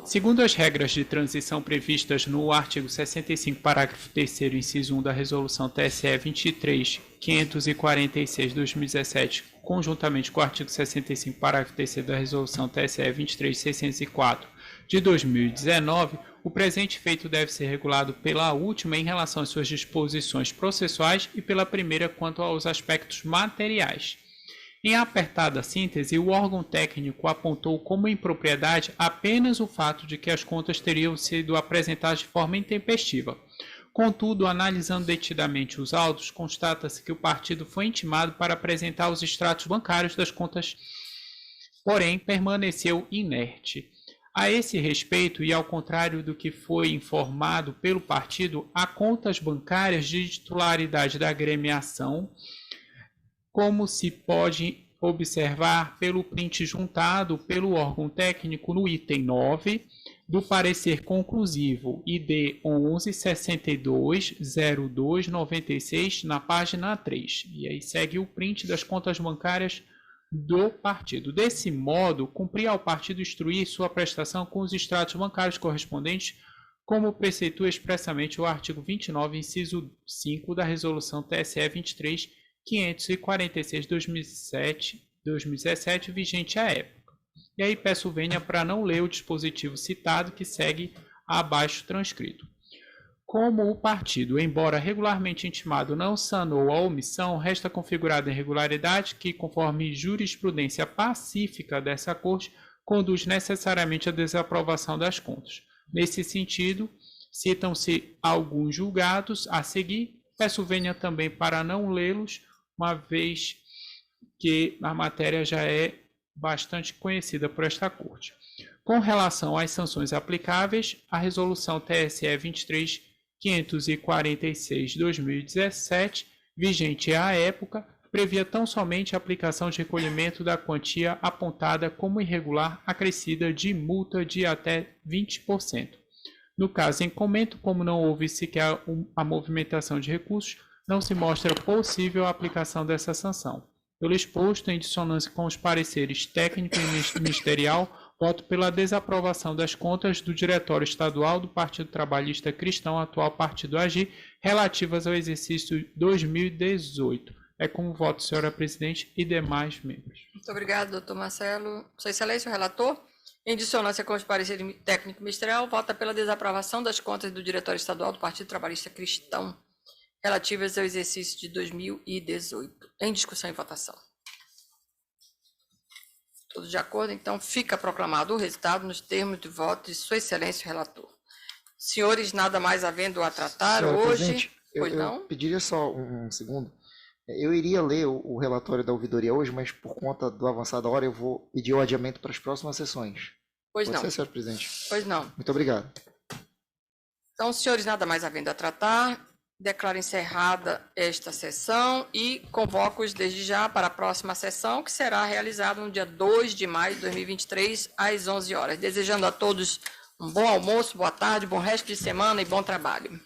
Segundo as regras de transição previstas no artigo 65, parágrafo 3º, inciso 1 da Resolução TSE 23.546/2017, conjuntamente com o artigo 65, parágrafo 3º da Resolução TSE 23.604 de 2019, o presente feito deve ser regulado pela última em relação às suas disposições processuais e pela primeira quanto aos aspectos materiais. Em apertada síntese, o órgão técnico apontou como impropriedade apenas o fato de que as contas teriam sido apresentadas de forma intempestiva. Contudo, analisando detidamente os autos, constata-se que o partido foi intimado para apresentar os extratos bancários das contas, porém permaneceu inerte. A esse respeito, e ao contrário do que foi informado pelo partido, há contas bancárias de titularidade da agremiação, como se pode observar pelo print juntado pelo órgão técnico no item 9 do parecer conclusivo ID 11.62.02.96 na página 3. E aí segue o print das contas bancárias do partido. Desse modo, cumpria ao partido instruir sua prestação com os extratos bancários correspondentes, como preceitua expressamente o artigo 29, inciso 5 da Resolução TSE 23.546/2017, vigente à época. E aí peço vênia para não ler o dispositivo citado, que segue abaixo transcrito. Como o partido, embora regularmente intimado, não sanou a omissão, resta configurada irregularidade que, conforme jurisprudência pacífica dessa Corte, conduz necessariamente à desaprovação das contas. Nesse sentido, citam-se alguns julgados a seguir. Peço vênia também para não lê-los, uma vez que a matéria já é bastante conhecida por esta Corte. Com relação às sanções aplicáveis, a Resolução TSE 23.546/2017, vigente à época, previa tão somente a aplicação de recolhimento da quantia apontada como irregular, acrescida de multa de até 20%. No caso em comento, como não houve sequer a movimentação de recursos, não se mostra possível a aplicação dessa sanção. Pelo exposto, em dissonância com os pareceres técnico e ministerial, voto pela desaprovação das contas do Diretório Estadual do Partido Trabalhista Cristão, atual Partido AGIR, relativas ao exercício 2018. É com o voto, senhora presidente, e demais membros. Muito obrigado, doutor Marcelo. Sua Excelência, o relator, em dissonância com os pareceres técnico e ministerial, vota pela desaprovação das contas do Diretório Estadual do Partido Trabalhista Cristão, relativas ao exercício de 2018. Em discussão e votação. Todos de acordo? Então, fica proclamado o resultado nos termos de voto de Sua Excelência, o relator. Senhores, nada mais havendo a tratar hoje... Pois não? Eu pediria só um segundo. Eu iria ler o relatório da ouvidoria hoje, mas por conta do avançar da hora, eu vou pedir o adiamento para as próximas sessões. Pois não. Pode ser, senhor presidente? Pois não. Muito obrigado. Então, senhores, nada mais havendo a tratar... Declaro encerrada esta sessão e convoco-os desde já para a próxima sessão, que será realizada no dia 2 de maio de 2023, às 11 horas. Desejando a todos um bom almoço, boa tarde, bom resto de semana e bom trabalho.